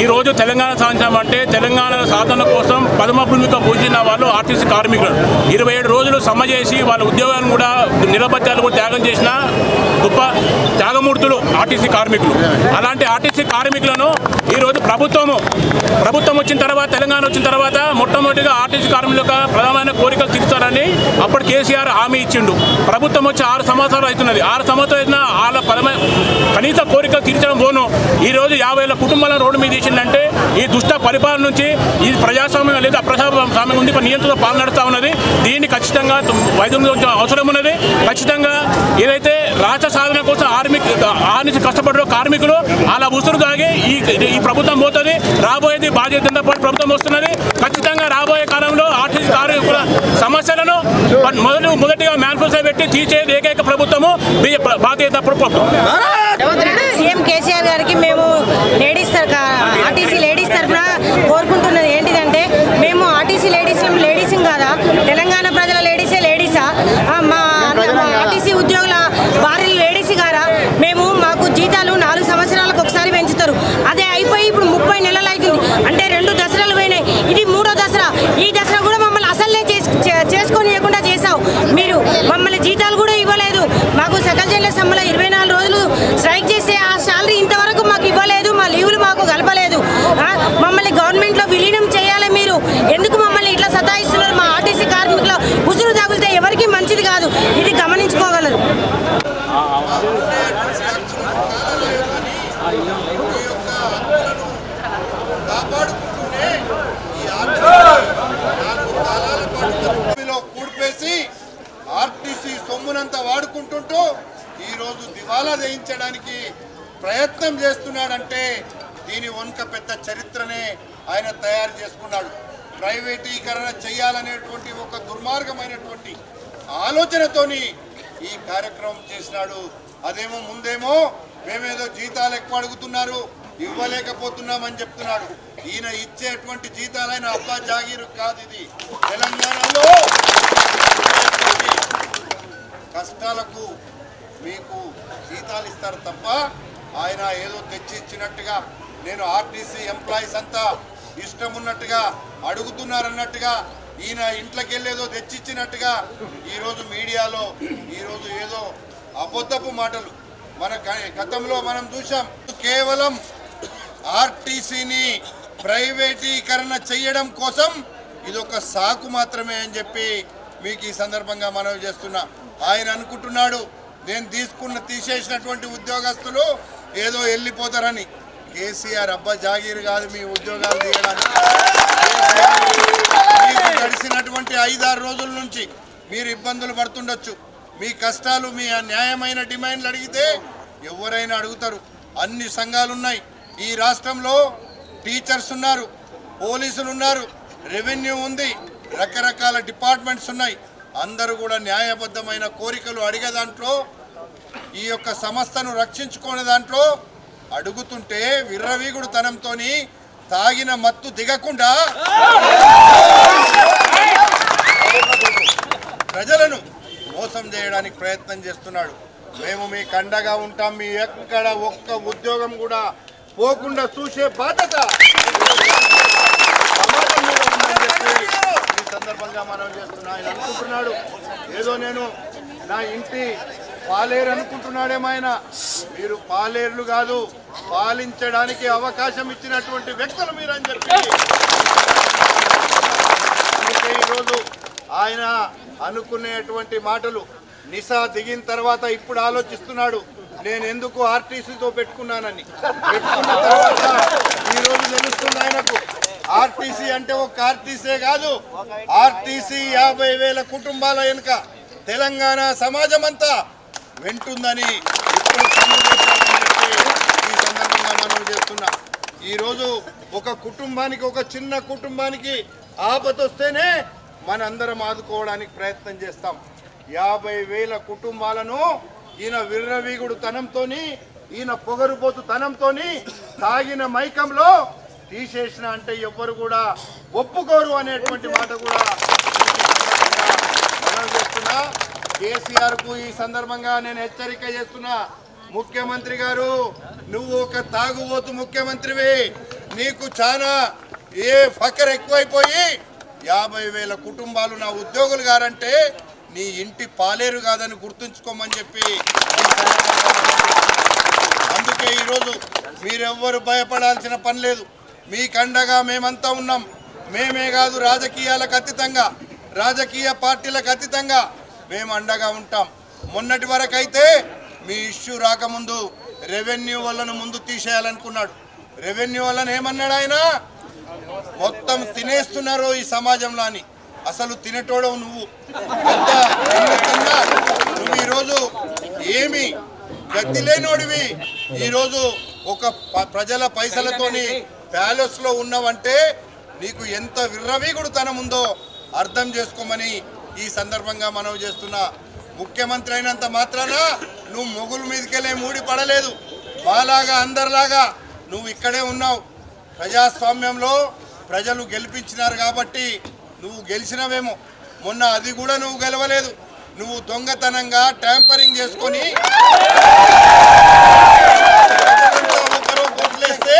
S10: ఈరోజు తెలంగాణ సాధించడం అంటే తెలంగాణ సాధన కోసం పదమ భూమిక పూజించిన వాళ్ళు ఆర్టీసీ కార్మికులు 27 రోజులు సమ్మె చేసి వాళ్ళ ఉద్యోగాలను కూడా నిలబద్ధాలు కూడా త్యాగం చేసిన గొప్ప త్యాగమూర్తులు ఆర్టీసీ కార్మికులు. అలాంటి ఆర్టీసీ కార్మికులను ఈరోజు ప్రభుత్వం వచ్చిన తర్వాత తెలంగాణ వచ్చిన తర్వాత మొట్టమొదటిగా ఆర్టీసీ కార్మికుల యొక్క ప్రధానమైన కోరికలు తీర్చాలని అప్పుడు కేసీఆర్ హామీ ఇచ్చిండు. ప్రభుత్వం వచ్చి 6 సంవత్సరాలు అవుతున్నది. 6 సంవత్సరాలు అయినా వాళ్ళ కనీస కోరికలు తీర్చడం పోను ఈరోజు 50,000 కుటుంబాలను రోడ్డు మీద తీసిందంటే ఈ దుష్ట పరిపాలన నుంచి ఈ ప్రజాస్వామ్యం లేదా అప్రజాస్వామ్యం ఉంది నియంత్రణ పాలన నడుస్తూ ఉన్నది. దీన్ని ఖచ్చితంగా వైద్యం అవసరం ఉన్నది. ఖచ్చితంగా ఏదైతే రాష్ట్ర సాధన కోసం ఆర్మీకి కష్టపడ్డ కార్మికులు అలా ఉసురు తాగి ఈ ప్రభుత్వం పోతుంది. రాబోయేది భారతీయ జనతా పార్టీ ప్రభుత్వం వస్తున్నది. ఖచ్చితంగా రాబోయే కాలంలో ఆర్టీసీ కార్మికుల సమస్యలను మొదటిగా మేనిఫెస్టో పెట్టి తీర్చేది ఏకైక ప్రభుత్వము భారతీయ జనతా ప్రభుత్వం.
S11: సీఎం కేసీఆర్ గారికి మేము ఆర్టీసీ లేడీస్ తరఫున కోరుకుంటున్నది ఏంటిదంటే, మేము ఆర్టీసీ లేడీస్ కాదా, తెలంగాణ ప్రజల లేడీసా, మా ఆర్టీసీ ఉద్యోగుల భార్యలు లేడీస్ కాదా? మాకు జీతాలు 4 సంవత్సరాలకు ఒకసారి పెంచుతారు. అదే అయిపోయి ఇప్పుడు 30 నెలలు అవుతుంది. అంటే 2 దసరాలు పోయినాయి. ఇది 3వ దసరా. ఈ దసరా కూడా మమ్మల్ని అసలే చేసుకోనియకుండా చేసావు. మీరు మమ్మల్ని జీతాలు కూడా ఇవ్వలేదు. మాకు సకల జిల్లా సమ్మెలో 24 రోజులు స్ట్రైక్ చేస్తే ఆ శాలరీ ఇంతవరకు మాకు ఇవ్వలేదు. మా లీవులు మాకు కలపలేదు. మమ్మల్ని గవర్నమెంట్లో విలీనం చేయాలి. మీరు ఎందుకు మమ్మల్ని ఇట్లా సతాయిస్తున్నారు? మా ఆర్టీసీ కార్మికుల ఉసురు తగిలితే ఎవరికి మంచిది కాదు. ఇది గమనించుకోగలరు.
S2: కూడిపేసి ఆర్టీసీ సొమ్మునంతా వాడుకుంటుంటూ ఈరోజు దివాలా చేయించడానికి ప్రయత్నం చేస్తున్నాడంటే దీని వెనుక పెద్ద చరిత్రనే ఆయన తయారు చేసుకున్నాడు. ప్రైవేటీకరణ చేయాలనేటువంటి ఒక దుర్మార్గమైనటువంటి ఆలోచనతోని ఈ కార్యక్రమం చేసినాడు. అదేమో ముందేమో మేమేదో జీతాలు ఎక్కువ అడుగుతున్నారు,
S7: ఇవ్వలేకపోతున్నామని చెప్తున్నాడు. ఈయన ఇచ్చేటువంటి జీతాలైన అబ్బా జాగీరు కాదు. ఇది తెలంగాణలో కష్టాలకు మీకు జీతాలు ఇస్తారు తప్ప ఆయన ఏదో తెచ్చి ఇచ్చినట్టుగా నేను ఆర్టీసీ ఎంప్లాయీస్ అంతా ఇష్టం ఉన్నట్టుగా అడుగుతున్నారన్నట్టుగా ఈయన ఇంట్లోకి వెళ్ళేదో తెచ్చిచ్చినట్టుగా ఈరోజు మీడియాలో ఈరోజు ఏదో అబద్ధపు మాటలు మన గతంలో మనం చూసాం. కేవలం ఆర్టీసీని ప్రైవేటీకరణ చేయడం కోసం ఇదొక సాకు మాత్రమే అని చెప్పి మీకు ఈ సందర్భంగా మనవి చేస్తున్నా. ఆయన అనుకుంటున్నాడు నేను తీసేసినటువంటి ఉద్యోగస్తులు ఏదో వెళ్ళిపోతారని. కేసీఆర్ అబ్బా జాగీరు కాదు మీ ఉద్యోగాలు తీయడానికి. మీకు గడిచినటువంటి 5-6 రోజుల నుంచి మీరు ఇబ్బందులు పడుతుండొచ్చు. మీ కష్టాలు మీ న్యాయమైన డిమాండ్లు అడిగితే ఎవరైనా అడుగుతారు. అన్ని సంఘాలు ఉన్నాయి ఈ రాష్ట్రంలో. టీచర్స్ ఉన్నారు, పోలీసులు ఉన్నారు, రెవెన్యూ ఉంది, రకరకాల డిపార్ట్మెంట్స్ ఉన్నాయి. అందరూ కూడా న్యాయబద్ధమైన కోరికలు అడిగే దాంట్లో ఈ యొక్క సంస్థను రక్షించుకునే దాంట్లో అడుగుతుంటే విర్రవీగుడు తనంతో తాగిన మత్తు దిగకుండా ప్రజలను మోసం చేయడానికి ప్రయత్నం చేస్తున్నాడు. మేము మీకు అండగా ఉంటాం. మీ ఎక్కడ ఒక్క ఉద్యోగం కూడా పోకుండా చూసే బాధ్యత సమాజం మీద ఉందని చెప్పి ఈ సందర్భంగా మనం చేస్తున్నా. ఆయన అనుకుంటున్నాడు ఏదో నేను నా ఇంటి పాలేరు అనుకుంటున్నాడేమో ఆయన. మీరు పాలేర్లు కాదు, పాలించడానికి అవకాశం ఇచ్చినటువంటి వ్యక్తులు మీరు అని చెప్పి అందుకే ఈరోజు ఆయన అనుకునేటువంటి మాటలు నిశా దిగిన తర్వాత ఇప్పుడు ఆలోచిస్తున్నాడు నేను ఎందుకు ఆర్టీసీతో పెట్టుకున్నానని. పెట్టుకున్న తర్వాత ఈరోజు తెలుస్తుంది ఆయనకు ఆర్టీసీ అంటే ఒక ఆర్టీసీ కాదు, ఆర్టీసీ 50,000 కుటుంబాల వెనుక తెలంగాణ సమాజం అంతా వింటుందని ఇప్పుడు ఈ సందర్భంగా మనం చేస్తున్నా. ఈరోజు ఒక కుటుంబానికి, ఒక చిన్న కుటుంబానికి ఆపద వస్తేనే మనందరం ఆదుకోవడానికి ప్రయత్నం చేస్తాం. 50,000 కుటుంబాలను ఈయన విర్రవీగుడు తనంతోని, ఈయన పొగరుపోతు తనంతోని తాగిన మైకంలో తీసేసిన అంటే ఎవ్వరు కూడా ఒప్పుకోరు అనేటువంటి మాట కూడా మనం చేస్తున్నా. కేసీఆర్ కు ఈ సందర్భంగా నేను హెచ్చరిక చేస్తున్నా. ముఖ్యమంత్రి గారు నువ్వు ఒక తాగుబోతు ముఖ్యమంత్రివి. నీకు చాలా ఫకర్ ఎక్కువైపోయి 50,000 కుటుంబాలు నా ఉద్యోగులు గారంటే నీ ఇంటి పాలేరు కాదని గుర్తుంచుకోమని చెప్పి అందుకే ఈరోజు మీరెవ్వరు భయపడాల్సిన పని లేదు. మీకండగా మేమంతా ఉన్నాం. మేమే కాదు, రాజకీయాలకు అతీతంగా, రాజకీయ పార్టీలకు అతీతంగా మేము అండగా ఉంటాం. మొన్నటి వరకు అయితే మీ ఇష్యూ రాకముందు రెవెన్యూ వాళ్ళను ముందు తీసేయాలనుకున్నాడు. రెవెన్యూ వాళ్ళని ఏమన్నాడు ఆయన, మొత్తం తినేస్తున్నారు ఈ సమాజంలో అని. అసలు తినేటోడవు నువ్వు. నువ్వు ఈరోజు ఏమి గతి లేనోడివి. ఈరోజు ఒక ప్రజల పైసలతోని ప్యాలెస్లో ఉన్నావంటే నీకు ఎంత విర్రవీగుడుతనం ఉందో అర్థం చేసుకోమని ఈ సందర్భంగా మనవి చేస్తున్నా. ముఖ్యమంత్రి అయినంత మాత్రాన నువ్వు మొగుల మీదకెళ్ళే మూడి పడలేదు. మాలాగా అందరిలాగా నువ్వు ఇక్కడే ఉన్నావు. ప్రజాస్వామ్యంలో ప్రజలు గెలిపించినారు కాబట్టి నువ్వు గెలిచినవేమో. మొన్న అది కూడా నువ్వు గెలవలేదు. నువ్వు దొంగతనంగా ట్యాంపరింగ్ చేసుకొని ఒకరో కోట్లేస్తే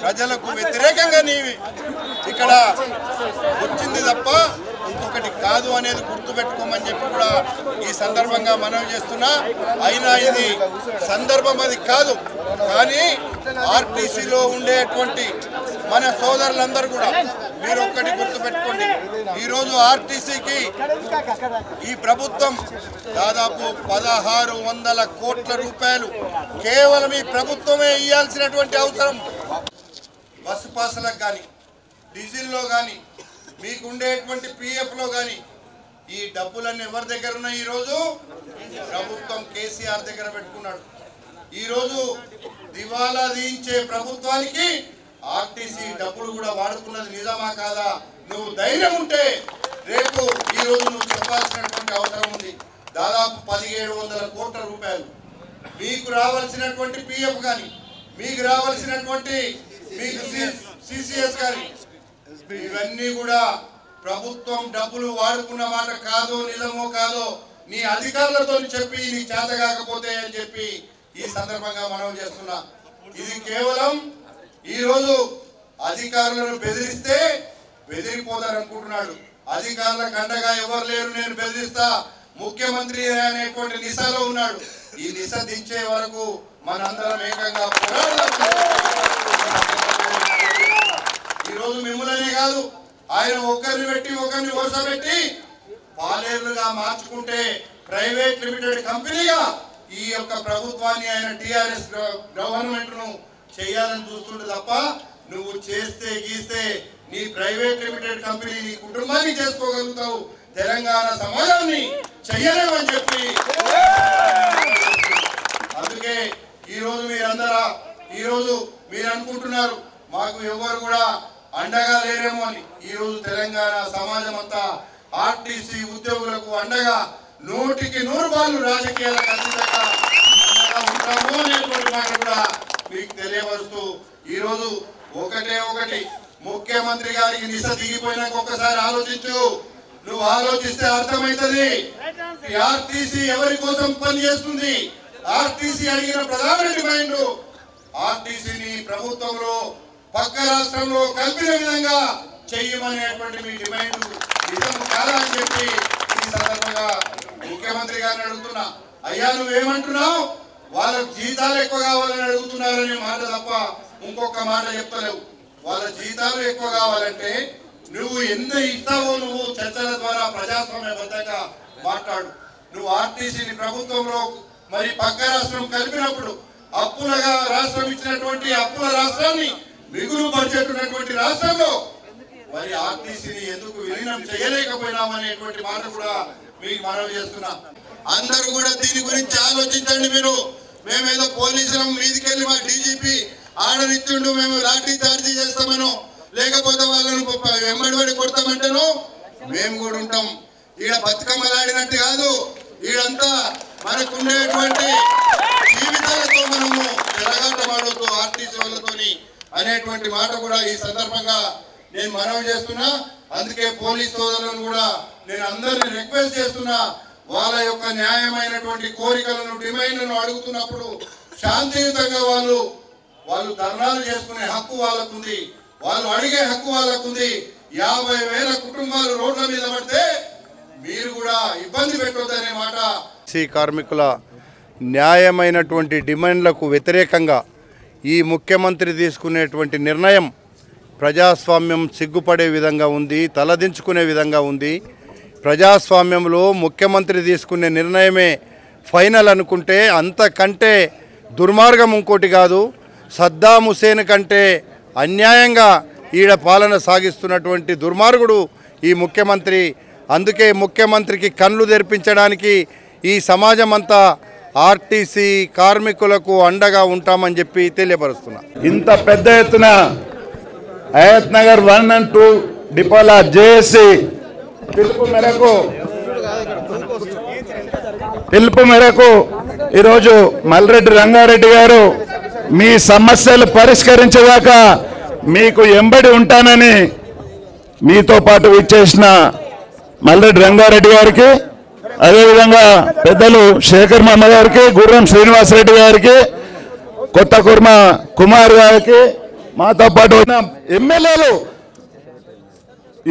S7: ప్రజలకు వ్యతిరేకంగా నీవి ఇక్కడ వచ్చింది తప్ప ఇంకొకటి కాదు అనేది గుర్తుపెట్టుకోమని చెప్పి కూడా ఈ సందర్భంగా మనవి చేస్తున్నా. అయినా ఇది సందర్భం అది కాదు. కానీ ఆర్టీసీలో ఉండేటువంటి మన సోదరులందరూ కూడా మీరు ఒక్కటి గుర్తుపెట్టుకోండి. ఈరోజు ఆర్టీసీకి ఈ ప్రభుత్వం దాదాపు 1,600 కోట్ల రూపాయలు కేవలం ఈ ప్రభుత్వమే ఇవ్వాల్సినటువంటి అవసరం. బస్సు పాసులకు కానీ, డీజిల్లో కానీ, మీకు ఉండేటువంటి పిఎఫ్లో కానీ ఈ డబ్బులన్నీ ఎవరి దగ్గర ఉన్నాయి? ఈరోజు ప్రభుత్వం కేసీఆర్ దగ్గర పెట్టుకున్నాడు. ఈరోజు దివాలా తీయించే ప్రభుత్వానికి ఆర్టీసీ డబ్బులు కూడా వాడుకున్నది నిజమా కాదా? నువ్వు ధైర్యం ఉంటే రేపు ఈరోజు నువ్వు చెప్పాల్సినటువంటి అవసరం ఉంది. దాదాపు 1,700 కోట్ల రూపాయలు మీకు రావాల్సినటువంటి పిఎఫ్ కానీ,
S12: మీకు రావాల్సినటువంటి మీకు సిసిఎస్ గారి ఇవన్నీ కూడా ప్రభుత్వం డబ్బులు వాడుకున్న మాట కాదో నిజమో కాదో నీ అధికారులతో చెప్పి నీ చేత కాకపోతే అని చెప్పి ఈ సందర్భంగా మనం చేస్తున్నా. ఇది కేవలం ఈరోజు అధికారులను బెదిరిస్తే బెదిరిపోతారనుకుంటున్నాడు. అధికారులకు అండగా ఎవరు లేరు, నేను బెదిరిస్తా, ముఖ్యమంత్రి అనేటువంటి నిశలో ఉన్నాడు. ఈ నిశ దించే వరకు మనందరం ఏకంగా పోరాడదాం. ఈరోజు మిమ్మల్నే కాదు, ఆయన ఒక్కరిని పెట్టి ఒకరిని వరుసపెట్టి పాలేరుగా మార్చుకుంటే ప్రైవేట్ లిమిటెడ్ కంపెనీగా ఈ యొక్క ప్రభుత్వాన్ని ఆయన టిఆర్ఎస్ గవర్నమెంట్ ను చేయాలని చూస్తుంటే తప్ప నువ్వు చేస్తే గీస్తే నీ ప్రైవేట్ లిమిటెడ్ కంపెనీ నీ కుటుంబాన్ని చేసుకోగలుగుతావు, తెలంగాణ సమాజాన్ని చెయ్యలేమని చెప్పి. అందుకే ఈరోజు ఈరోజు మీరు అనుకుంటున్నారు మాకు ఎవరు కూడా అండగా లేరేమో అని. ఈరోజు తెలంగాణ సమాజం అంతా ఆర్టీసీ ఉద్యోగులకు అండగా 100కి 100 రాజకీయాలకు అతీతంగా ఉంటాము అనేటువంటి మాట కూడా మీకు తెలియపరుస్తూ ఈరోజు ఒకటి ముఖ్యమంత్రి గారికి నిశ దిగిపోయినాక ఒక్కసారి ఆలోచించు. నువ్వు ఆలోచిస్తే అర్థమవుతుంది ఆర్టీసీ ఎవరి కోసం పనిచేస్తుంది. ఆర్టీసీ అడిగిన ప్రధాన డిమాండ్ ఆర్టీసీని ప్రభుత్వంలో పక్క రాష్ట్రంలో కలిపిన విధంగా చెయ్యమనేటువంటి మీ డిమాండ్ నిజం కాదా అని చెప్పి ఈ సందర్భంగా ముఖ్యమంత్రి గారిని అడుగుతున్నా. అయ్యా నువ్వేమంటున్నావు, వాళ్ళకు జీతాలు ఎక్కువ కావాలని అడుగుతున్నారనే మాట తప్ప ఇంకొక మాట చెప్తలేవు. వాళ్ళ జీతాలు ఎక్కువ కావాలంటే నువ్వు ఎంత ఇస్తావో నువ్వు చర్చల ద్వారా ప్రజాస్వామ్యబద్ధంగా మాట్లాడు. నువ్వు ఆర్టీసీని ప్రభుత్వంలో మరి పక్క రాష్ట్రం కలిపినప్పుడు అప్పులుగా రాష్ట్రం ఇచ్చినటువంటి అప్పుల రాష్ట్రాన్ని మిగులు బడ్జెట్ ఉన్నటువంటి రాష్ట్రంలో మరి ఆర్టీసీని ఎందుకు విలీనం చేయలేకపోయినాం అనేటువంటి మాట కూడా మీకు మనవి చేస్తున్నా. అందరూ కూడా దీని గురించి ఆలోచించండి. మీరు మేమేదో పోలీసులం మీదికెళ్ళి మా డీజీపీ ఆర్డర్ ఇచ్చిండు మేము లాఠీ చార్జీ చేస్తామనో లేకపోతే వాళ్ళను వెంబడి కొడతామంటేనో మేము కూడా ఉంటాం. ఈడ బతుకమ్మలాడినట్టు కాదు, ఈడంతా మనకు ఉండేటువంటి జీవితాలతో మనము జరగాటమాడుతూ ఆర్టీసీ వాళ్ళతోని అనేటువంటి మాట కూడా ఈ సందర్భంగా నేను మనవి చేస్తున్నా. అందుకే పోలీస్ సోదరులను కూడా నేను అందరినీ రిక్వెస్ట్ చేస్తున్నా, వాళ్ళ యొక్క న్యాయమైనటువంటి కోరికలను డిమాండ్లను అడుగుతున్నప్పుడు శాంతియుతంగా వాళ్ళు ధర్నాలు చేసుకునే హక్కు వాళ్ళకుంది, వాళ్ళు అడిగే హక్కు వాళ్ళకుంది. 50,000 కుటుంబాలు రోడ్ల మీద పడితే మీరు కూడా ఇబ్బంది పెట్టొద్దనే మాట.
S7: కార్మికుల న్యాయమైనటువంటి డిమాండ్లకు వ్యతిరేకంగా ఈ ముఖ్యమంత్రి తీసుకునేటువంటి నిర్ణయం ప్రజాస్వామ్యం సిగ్గుపడే విధంగా ఉంది, తలదించుకునే విధంగా ఉంది. ప్రజాస్వామ్యంలో ముఖ్యమంత్రి తీసుకునే నిర్ణయమే ఫైనల్ అనుకుంటే అంతకంటే దుర్మార్గం ఇంకోటి కాదు. సద్దాం హుసేన్ కంటే అన్యాయంగా ఈడ పాలన సాగిస్తున్నటువంటి దుర్మార్గుడు ఈ ముఖ్యమంత్రి. అందుకే ముఖ్యమంత్రికి కళ్ళు తెరిపించడానికి ఈ సమాజం అంతా ఆర్టీసీ కార్మికులకు అండగా ఉంటామని చెప్పి తెలియపరుస్తున్నా.
S13: ఇంత పెద్ద ఎత్తున హయత్ నగర్ 1 and 2 డిపోల జేఏసీ పిలుపు మేరకు ఈరోజు మల్రెడ్డి రంగారెడ్డి గారు మీ సమస్యలు పరిష్కరించేదాకా మీకు ఎంబడి ఉంటానని మీతో పాటు ఇచ్చేసిన మల్రెడ్డి రంగారెడ్డి గారికి, అదేవిధంగా పెద్దలు శేఖర్ మామ గారికి, గుర్రం శ్రీనివాసరెడ్డి గారికి, కొత్త కుర్మ కుమార్ గారికి, మాతో పాటు ఉన్న ఎమ్మెల్యేలు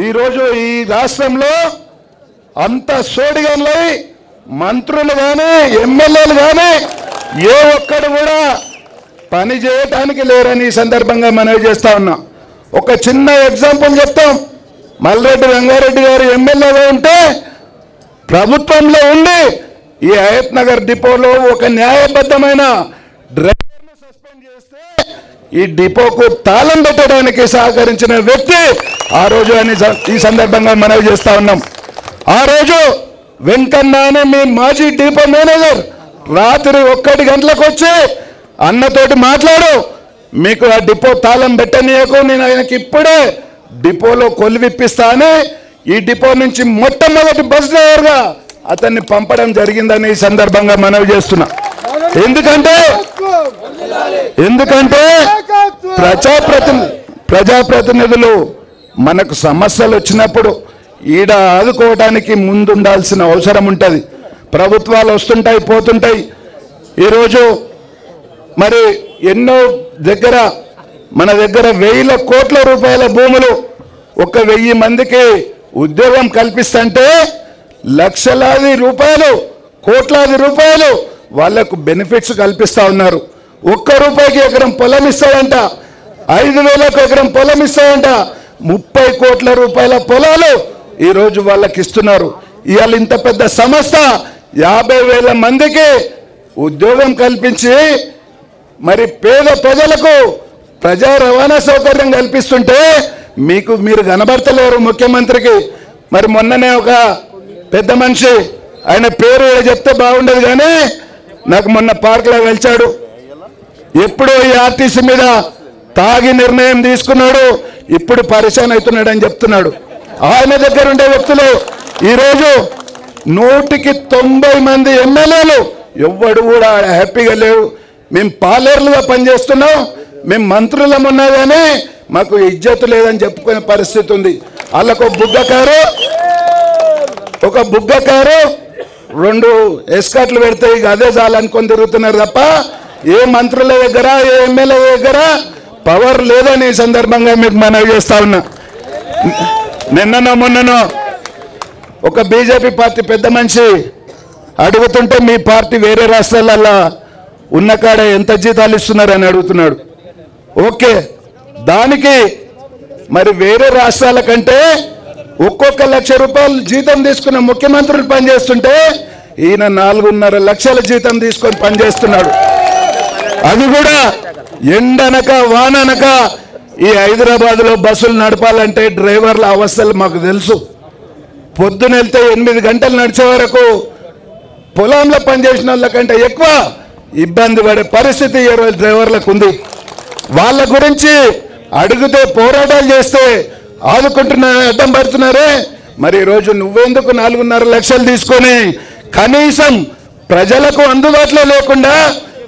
S13: ఈరోజు ఈ రాష్ట్రంలో అంత సోడిగంలై మంత్రులు కానీ ఎమ్మెల్యేలు కానీ ఏ ఒక్కడు కూడా పని చేయటానికి లేరని ఈ సందర్భంగా మనవి చేస్తా ఉన్నాం. ఒక చిన్న ఎగ్జాంపుల్ చెప్తాం. మల్రెడ్డి రంగారెడ్డి గారు ఎమ్మెల్యేగా ఉంటే ప్రభుత్వంలో ఉండి ఈ హయత్ నగర్ డిపోలో ఒక న్యాయబద్ధమైన డ్రైవర్ను సస్పెండ్ చేస్తే ఈ డిపోకు తాళం పెట్టడానికి సహకరించిన వ్యక్తి ఆ రోజు అని ఈ సందర్భంగా మనవి చేస్తా ఉన్నాం. ఆ రోజు వెంకన్న అనే మీ మాజీ డిపో మేనేజర్ రాత్రి 1 గంటలకు వచ్చి అన్నతోటి మాట్లాడు, మీకు ఆ డిపో తాళం పెట్టనీయకు, నేను ఆయనకి ఇప్పుడే డిపోలో కొలువిప్పిస్తా అని ఈ డిపో నుంచి మొట్టమొదటి బస్ డ్రైవర్గా అతన్ని పంపడం జరిగిందని ఈ సందర్భంగా మనవి చేస్తున్నా. ఎందుకంటే ప్రజాప్రతినిధులు మనకు సమస్యలు వచ్చినప్పుడు ఈడ ఆదుకోవడానికి ముందుండాల్సిన అవసరం ఉంటుంది. ప్రభుత్వాలు వస్తుంటాయి పోతుంటాయి. ఈరోజు మరి ఎన్నో దగ్గర మన దగ్గర 1000 కోట్ల రూపాయల భూములు 1000 మందికి ఉద్యోగం కల్పిస్తుంటే లక్షలాది రూపాయలు కోట్లాది రూపాయలు వాళ్లకు బెనిఫిట్స్ కల్పిస్తా ఉన్నారు. 1 రూపాయికి ఎకరం పొలం ఇస్తాడంట, 5,000కు ఎకరం పొలం ఇస్తాడంట, 30 కోట్ల రూపాయల పొలాలు ఈరోజు వాళ్ళకి ఇస్తున్నారు. ఇవాళ ఇంత పెద్ద సంస్థ 50,000 మందికి ఉద్యోగం కల్పించి మరి పేద ప్రజలకు ప్రజా రవాణా సౌకర్యం కల్పిస్తుంటే మీరు కనబడతలేరు ముఖ్యమంత్రికి. మరి మొన్ననే ఒక పెద్ద మనిషి, ఆయన పేరు చెప్తే బాగుండదు కానీ నాకు మొన్న పార్క్లో వెళ్చాడు. ఎప్పుడో ఈ ఆర్టీసీ మీద తాగి నిర్ణయం తీసుకున్నాడు, ఇప్పుడు పరిశాన్ అవుతున్నాడు అని చెప్తున్నాడు. ఆయన దగ్గర ఉండే వ్యక్తులు ఈరోజు 190 మంది ఎమ్మెల్యేలు ఎవ్వడు కూడా హ్యాపీగా లేవు. మేము పాలేర్లుగా పనిచేస్తున్నాం, మేము మంత్రులం ఉన్నా కానీ మాకు ఇజ్జత్ లేదని చెప్పుకునే పరిస్థితి ఉంది. వాళ్ళకు ఒక బుగ్గకారు 2 ఎస్కాట్లు పెడితే ఇక అదే చాలనుకొని తిరుగుతున్నారు తప్ప ఏ మంత్రుల దగ్గర ఏ ఎమ్మెల్యే దగ్గర పవర్ లేదని ఈ సందర్భంగా మీకు మనవి చేస్తా ఉన్నా. నిన్ననో మొన్ననో ఒక బీజేపీ పార్టీ పెద్ద మనిషి అడుగుతుంటే మీ పార్టీ వేరే రాష్ట్రాలలో ఉన్న కాడ ఎంత జీతాలు ఇస్తున్నారని అడుగుతున్నాడు. ఓకే, దానికి మరి వేరే రాష్ట్రాల కంటే ఒక్కొక్క 1,00,000 రూపాయలు జీతం తీసుకున్న ముఖ్యమంత్రులు పనిచేస్తుంటే ఈయన 4.5 లక్షల జీతం తీసుకొని పనిచేస్తున్నాడు. అది కూడా ఎండనక వాననక ఈ హైదరాబాద్లో బస్సులు నడపాలంటే డ్రైవర్ల అవస్థలు మాకు తెలుసు. పొద్దున వెళ్తే 8 గంటలు నడిచే వరకు పొలంలో పనిచేసిన వాళ్ళకంటే ఎక్కువ ఇబ్బంది పడే పరిస్థితి ఈ రోజు డ్రైవర్లకు ఉంది. వాళ్ళ గురించి అడిగితే పోరాటాలు చేస్తే ఆదుకుంటున్నారే, అడ్డం పడుతున్నారే. మరి ఈరోజు నువ్వెందుకు 4.5 లక్షలు తీసుకొని కనీసం ప్రజలకు అందుబాటులో లేకుండా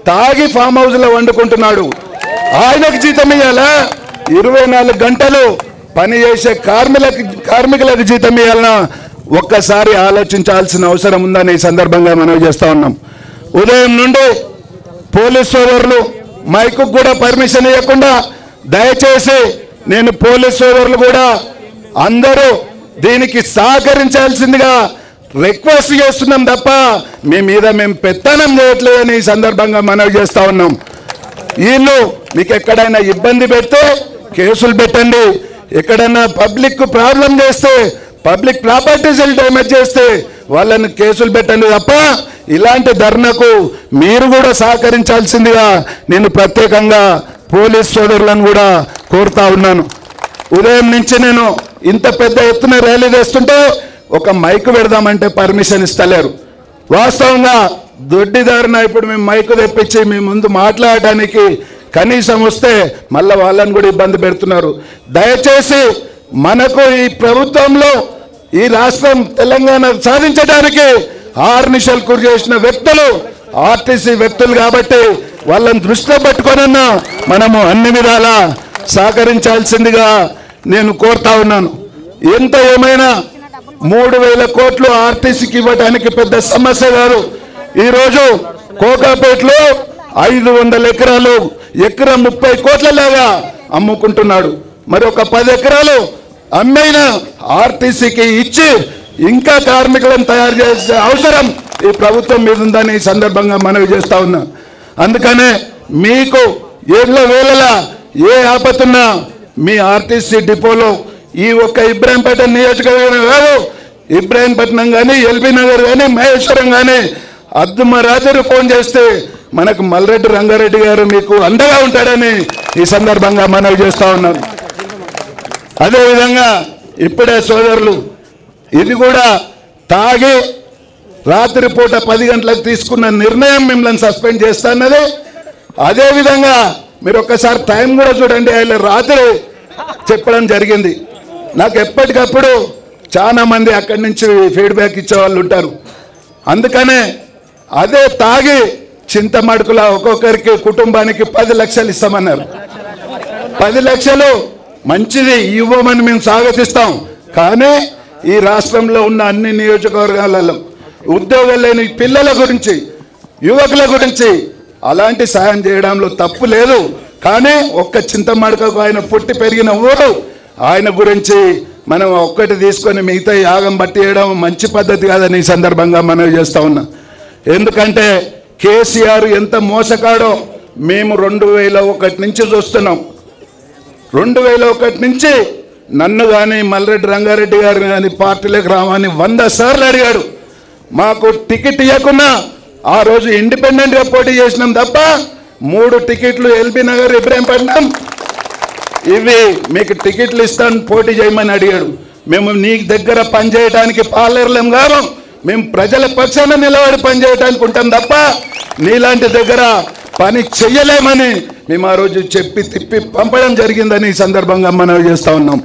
S13: తాగి ఫామ్ హౌస్లో వండుకుంటున్నాడు. ఆయనకు జీతం ఇవ్వాలా? 24 గంటలు పనిచేసే కార్మికులకు జీతం ఇవ్వాలన్నా ఒక్కసారి ఆలోచించాల్సిన అవసరం ఉందని ఈ సందర్భంగా మనం చేస్తా ఉన్నాం. ఉదయం నుండి పోలీస్ సోదరులు మైకు కూడా పర్మిషన్ ఇవ్వకుండా, దయచేసి నేను పోలీస్ సోదరులు కూడా అందరూ దీనికి సహకరించాల్సిందిగా రిక్వెస్ట్ చేస్తున్నాం తప్ప మేము పెత్తనం చేయట్లేదని ఈ సందర్భంగా మనవి చేస్తా ఉన్నాం. వీళ్ళు మీకు ఎక్కడైనా ఇబ్బంది పెడితే కేసులు పెట్టండి, ఎక్కడైనా పబ్లిక్ ప్రాబ్లం చేస్తే, పబ్లిక్ ప్రాపర్టీస్ డ్యామేజ్ చేస్తే వాళ్ళని కేసులు పెట్టండి తప్ప ఇలాంటి ధర్నాకు మీరు కూడా సహకరించాల్సిందిగా నేను ప్రత్యేకంగా పోలీస్ సోదరులను కూడా కోరుతా ఉన్నాను. ఉదయం నుంచి నేను ఇంత పెద్ద ఎత్తున ర్యాలీ చేస్తుంటే ఒక మైకు పెడదామంటే పర్మిషన్ ఇస్తలేరు. వాస్తవంగా దొడ్డిదారిన ఇప్పుడు మేము మైకు తెప్పించి మీ ముందు మాట్లాడటానికి కనీసం వస్తే మళ్ళీ వాళ్ళని కూడా ఇబ్బంది పెడుతున్నారు. దయచేసి మనకు ఈ ప్రభుత్వంలో ఈ రాష్ట్రం తెలంగాణ సాధించడానికి ఆర్నిశలు కృషి చేసిన వ్యక్తులు ఆర్టీసీ వ్యక్తులు కాబట్టి వాళ్ళని దృష్టిలో పెట్టుకొనన్నా మనము అన్ని విధాలా సహకరించాల్సిందిగా నేను కోరుతా ఉన్నాను. ఎంత ఏమైనా 3,000 కోట్లు ఆర్టీసీకి ఇవ్వడానికి పెద్ద సమస్య కాదు. ఈరోజు కోకాపేటలో 500 ఎకరాలు ఎకరం 30 కోట్లలాగా అమ్ముకుంటున్నాడు. మరి ఒక 10 ఎకరాలు అమ్మైన ఆర్టీసీకి ఇచ్చి ఇంకా కార్మికులను తయారు చేసే అవసరం ఈ ప్రభుత్వం మీద ఉందని ఈ సందర్భంగా మనవి చేస్తా ఉన్నా. అందుకనే మీకు ఏళ్ళ వేళలా ఏ ఆపతున్నా మీ ఆర్టీసీ డిపోలో ఈ ఒక్క ఇబ్రాహీంపేట నియోజకవర్గం కాదు, ఇబ్రాహీంపట్నం కానీ, ఎల్బీ నగర్ కానీ, మహేశ్వరం కానీ అర్ధరాత్రి ఫోన్ చేస్తే మనకు మల్రెడ్డి రంగారెడ్డి గారు మీకు అండగా ఉంటాడని ఈ సందర్భంగా మనవి చేస్తా ఉన్నాను. అదేవిధంగా ఇప్పుడే సోదరులు ఇది కూడా తాగి రాత్రిపూట 10 గంటలకు తీసుకున్న నిర్ణయం మిమ్మల్ని సస్పెండ్ చేస్తాన్నది. అదేవిధంగా మీరు ఒక్కసారి టైం కూడా చూడండి, ఆయన రాత్రి చెప్పడం జరిగింది. నాకు ఎప్పటికప్పుడు చాలా మంది అక్కడి నుంచి ఫీడ్బ్యాక్ ఇచ్చే వాళ్ళు ఉంటారు. అందుకనే అదే తాగి చింతమడుకుల ఒక్కొక్కరికి కుటుంబానికి 10 లక్షలు ఇస్తామన్నారు. 10 లక్షలు మంచిది, ఇవ్వమని మేము స్వాగతిస్తాం. కానీ ఈ రాష్ట్రంలో ఉన్న అన్ని నియోజకవర్గాలలో ఉద్యోగాలు లేని పిల్లల గురించి, యువకుల గురించి అలాంటి సాయం చేయడంలో తప్పు లేదు. కానీ ఒక్క చింతమడకకు ఆయన పుట్టి పెరిగిన ఊరు, ఆయన గురించి మనం ఒక్కటి తీసుకొని మిగతా యాగం పట్టియడం మంచి పద్ధతి కాదని ఈ సందర్భంగా మనవి చేస్తూ ఉన్నా. ఎందుకంటే కేసీఆర్ ఎంత మోసకాడో మేము 2001 నుంచి చూస్తున్నాం. 2001 నుంచి నన్ను కానీ మల్రెడ్డి రంగారెడ్డి గారు కానీ పార్టీలకు రావని 100 సార్లు అడిగాడు. మాకు టికెట్ ఇవ్వకున్నా ఆ రోజు ఇండిపెండెంట్గా పోటీ చేసినాం తప్ప 3 టికెట్లు ఎల్బీ నగర్, ఇబ్రాహీంపట్నం ఇవి మీకు టికెట్లు ఇస్తాను పోటీ చేయమని అడిగాడు. మేము నీ దగ్గర పనిచేయడానికి పార్లర్లం కాదు, మేము ప్రజల పక్షాన నిలబడి పనిచేయడానికి ఉంటాం తప్ప నీలాంటి దగ్గర పని చెయ్యలేమని మేము ఆ రోజు చెప్పి తిప్పి పంపడం జరిగిందని ఈ సందర్భంగా మనవి చేస్తూ ఉన్నాం.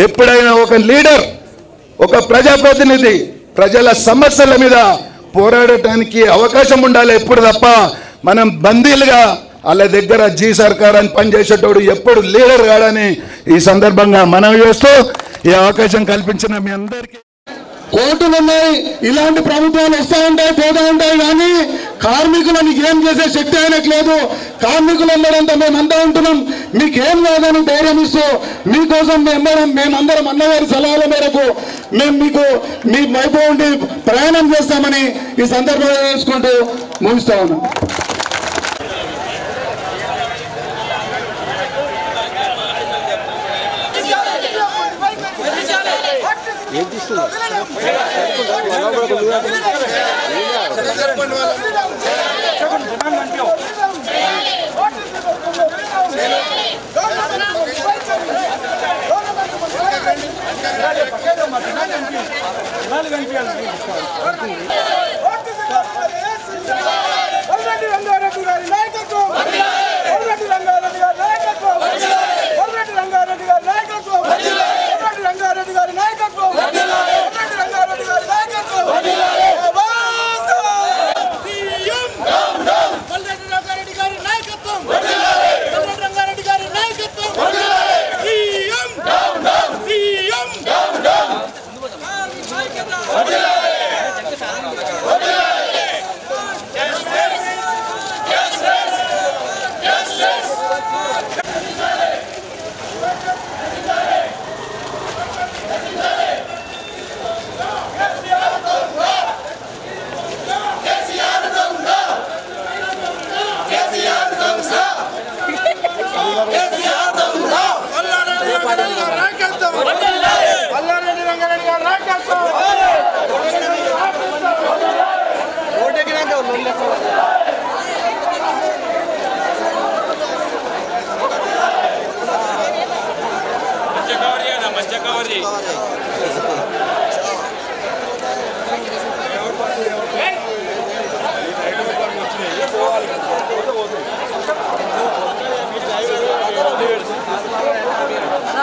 S13: ఎప్పుడైనా ఒక లీడర్, ఒక ప్రజాప్రతినిధి ప్రజల సమస్యల మీద పోరాడటానికి అవకాశం ఉండాలి ఎప్పుడు తప్ప మనం బందీలుగా వాళ్ళ దగ్గర జీ సర్కార్ అని పనిచేసేటోడు ఎప్పుడు లీడర్ కాడని ఈ సందర్భంగా మనవి చేస్తూ ఈ అవకాశం కల్పించిన మీ అందరికీ.
S4: కోర్టులు ఉన్నాయి, ఇలాంటి ప్రభుత్వాలు వస్తూ ఉంటాయి పోతూ ఉంటాయి, కానీ కార్మికులను ఏం చేసే శక్తి ఆయనకు లేదు. కార్మికులు అందరంతా మేమంతా ఉంటున్నాం, మీకేం కాదని ధైర్యం ఇస్తూ మీకోసం మేమందరం అన్నగారి సలహాల మేరకు మేము మీకు మీ వైపు ఉండి ప్రయాణం చేస్తామని ఈ సందర్భంగా చేసుకుంటూ ముగిస్తా ఉన్నాం.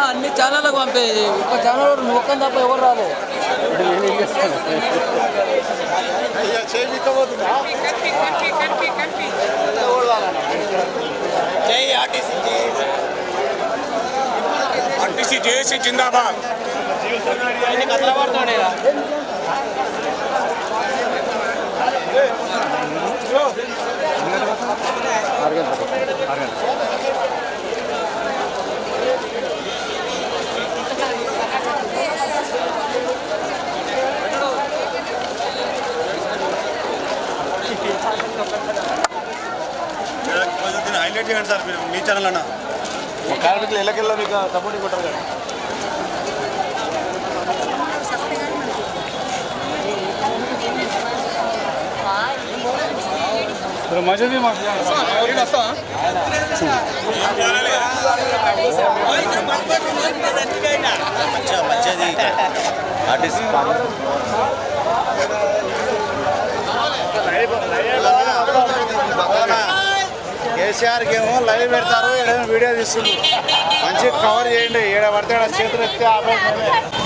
S14: అన్ని ఛానళ్ళకు పంపేది, ఒక్క ఛానల్ మొక్కం తప్ప ఎవరు రాదు.
S10: ఆర్టీసీ జేఏసీ జిందాబాద్. హైలైట్ చేయండి సార్ మీరు మీ ఛానల్ అన్న. కార్మికులు ఎల్లకెళ్ళ మీకు సపోర్టింగ్ కొట్టారు కదా. मजे కేసీఆర్ ఏమో లైవ్ పెడతారు, వీడియో తీస్తున్నారు. మంచిగా కవర్ చేయండి, ఏడ పడితే చేతులు ఎత్తే ఆపేసి